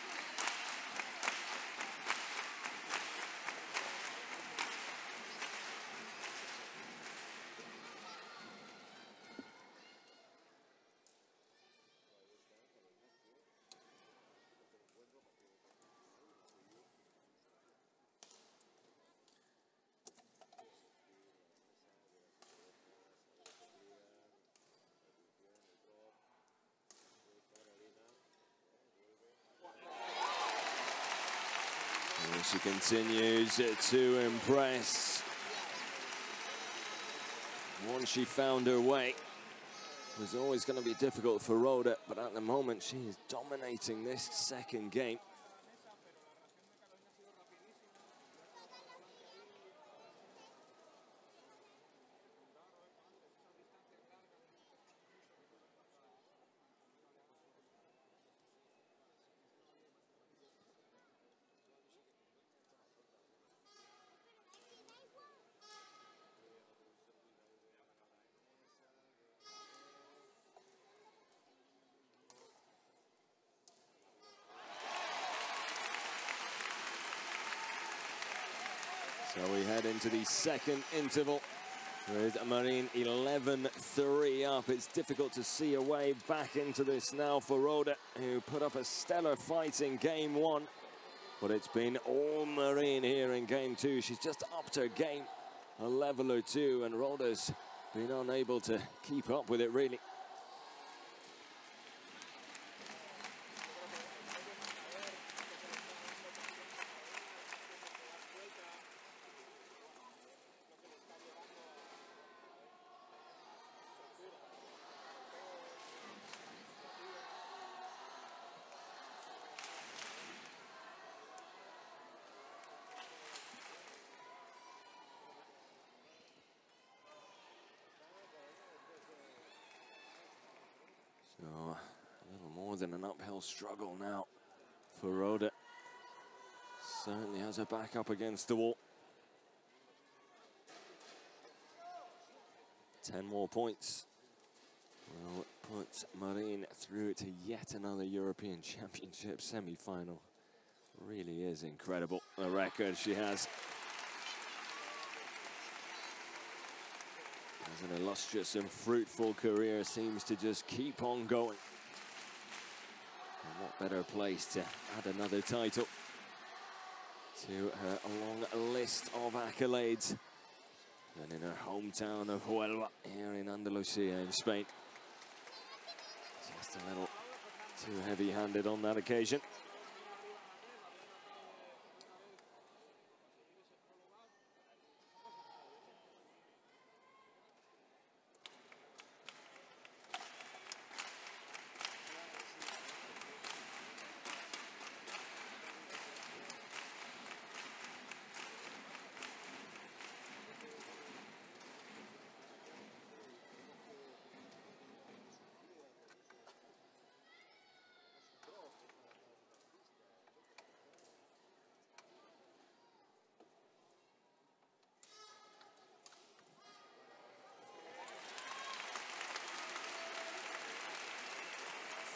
She continues to impress. Once she found her way, it was always going to be difficult for Rode, but at the moment she is dominating this second game. So we head into the second interval with Marine 11-3 up. It's difficult to see a way back into this now for Rode, who put up a stellar fight in game one. But it's been all Marine here in game two. She's just upped her game a level or two, and Rode's been unable to keep up with it, really. So, a little more than an uphill struggle now for Rode. Certainly has her back up against the wall. 10 more points will put Marine through to yet another European Championship semi-final. Really is incredible, the record she has. As an illustrious and fruitful career seems to just keep on going. And what better place to add another title to her long list of accolades than in her hometown of Huelva, here in Andalusia in Spain. Just a little too heavy-handed on that occasion.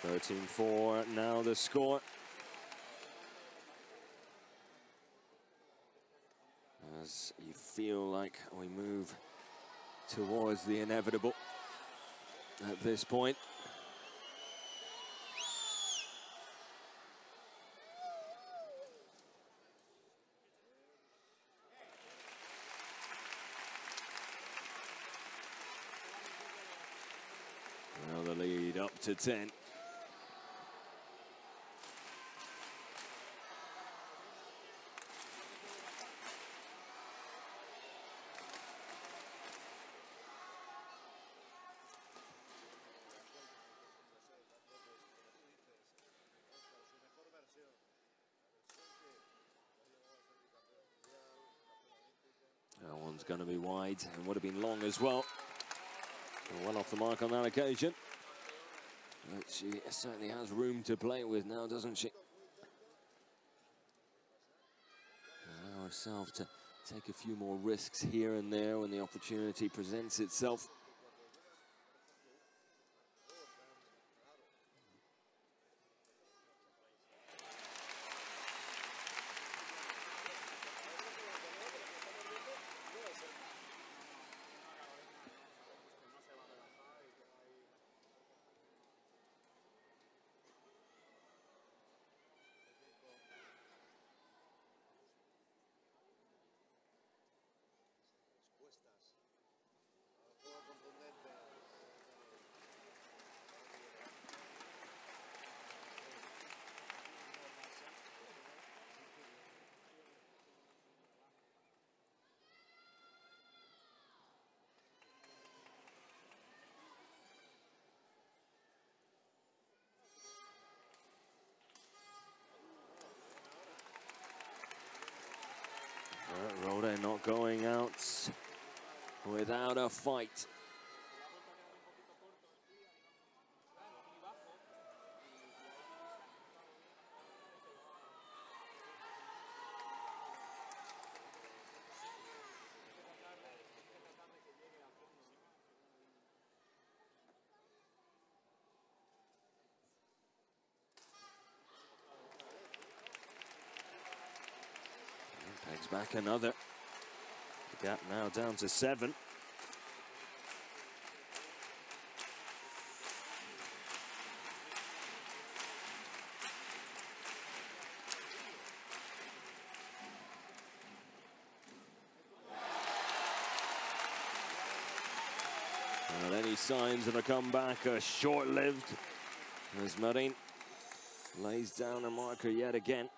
(13-4) now the score. As you feel like we move towards the inevitable at this point. Now the lead up to 10. That one's going to be wide and would have been long as well. Well off the mark on that occasion. But she certainly has room to play with now, doesn't she? Allow herself to take a few more risks here and there when the opportunity presents itself. Rode not going out without a fight. Pegs back another. The gap now down to 7. Well, any signs of a comeback are short-lived as Marin lays down a marker yet again.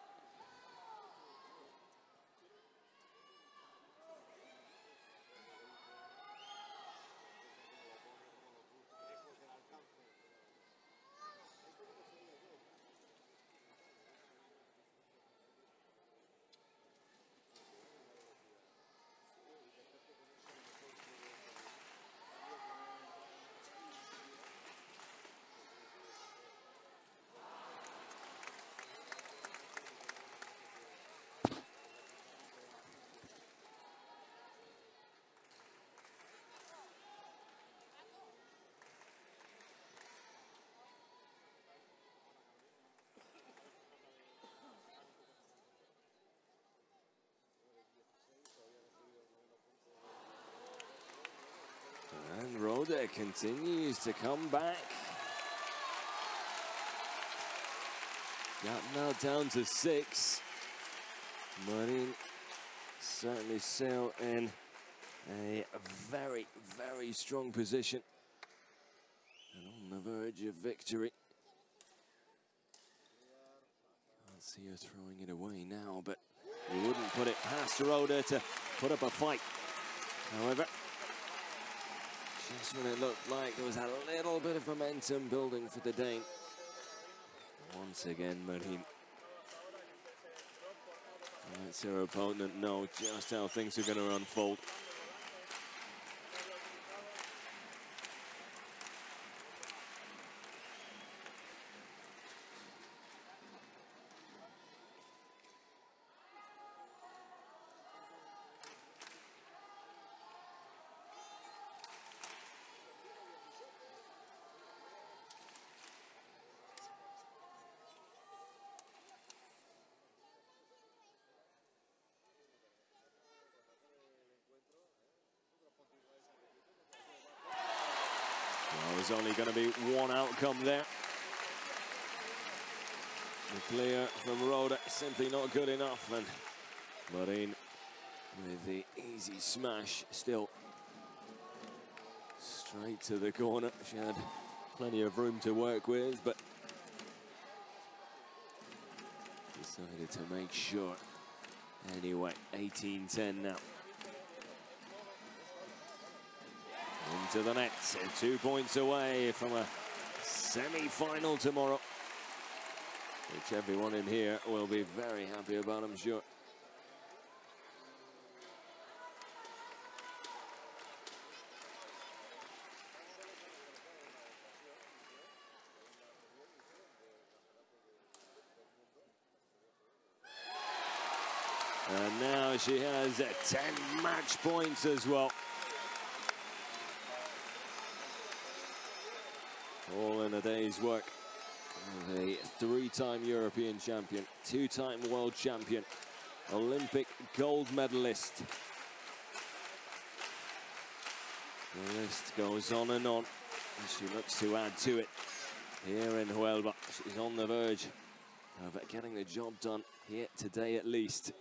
Rode continues to come back. Gap now down to 6. Marin certainly still in a very, very strong position and on the verge of victory. Can't see her throwing it away now, but he wouldn't put it past Rode to put up a fight. However, just when it looked like there was a little bit of momentum building for the Dane, once again Marin lets her opponent know just how things are going to unfold. There's only going to be one outcome there. The clear from Rode simply not good enough, and Marin with the easy smash still straight to the corner. She had plenty of room to work with, but decided to make sure. Anyway, 18-10 now. Into the net, 2 points away from a semi-final tomorrow, which everyone in here will be very happy about, I'm sure. And now she has 10 match points as well. All in a day's work. A 3-time European champion, 2-time world champion, Olympic gold medalist. The list goes on and on, and she looks to add to it here in Huelva. She's on the verge of getting the job done here today at least.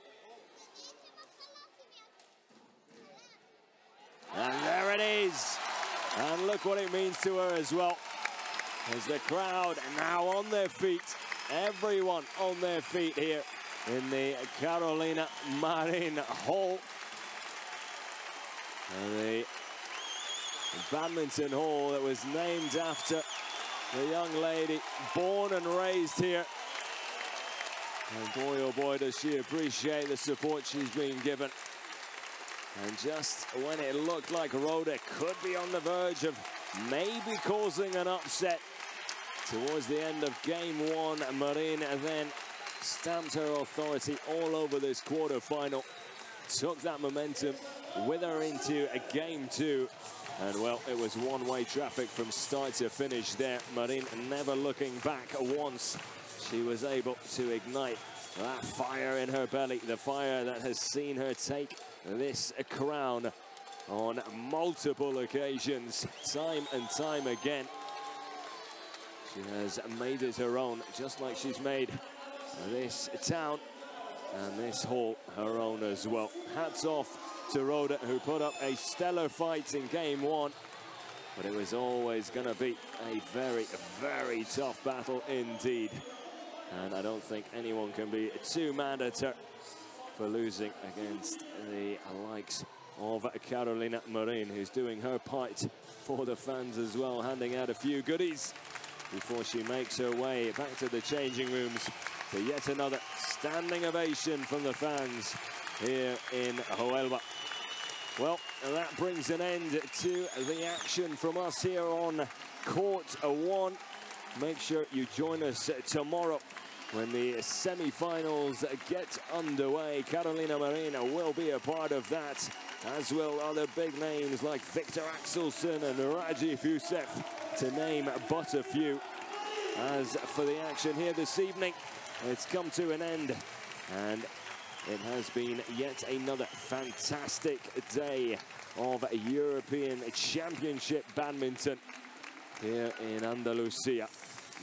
And there it is. And look what it means to her as well. As the crowd now on their feet, everyone on their feet here in the Carolina Marin Hall. And the badminton hall that was named after the young lady born and raised here. And boy, oh boy, does she appreciate the support she's been given. And just when it looked like Rode could be on the verge of maybe causing an upset, towards the end of game 1, Marin then stamped her authority all over this quarter-final, took that momentum with her into a game 2, and well, it was one-way traffic from start to finish there. Marin never looking back once. She was able to ignite that fire in her belly, the fire that has seen her take this crown on multiple occasions, time and time again. She has made it her own, just like she's made this town and this hall her own as well. Hats off to Rode, who put up a stellar fight in game 1, but it was always going to be a very, very tough battle indeed. And I don't think anyone can be too mad at her for losing against the likes of Carolina Marin, who's doing her part for the fans as well, handing out a few goodies before she makes her way back to the changing rooms to yet another standing ovation from the fans here in Huelva. Well, that brings an end to the action from us here on Court 1. Make sure you join us tomorrow when the semi-finals get underway. Carolina Marin will be a part of that, as will other big names like Victor Axelsen and Rajiv Youssef, to name but a few. As for the action here this evening, it's come to an end, and It has been yet another fantastic day of European Championship badminton here in Andalusia.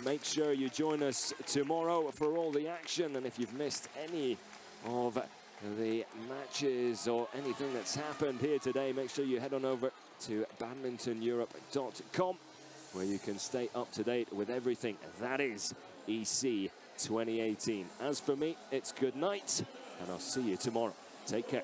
Make sure you join us tomorrow for all the action, and if you've missed any of the matches or anything that's happened here today, make sure you head on over to badmintoneurope.com, where you can stay up to date with everything that is EC 2018. As for me, it's good night, and I'll see you tomorrow. Take care.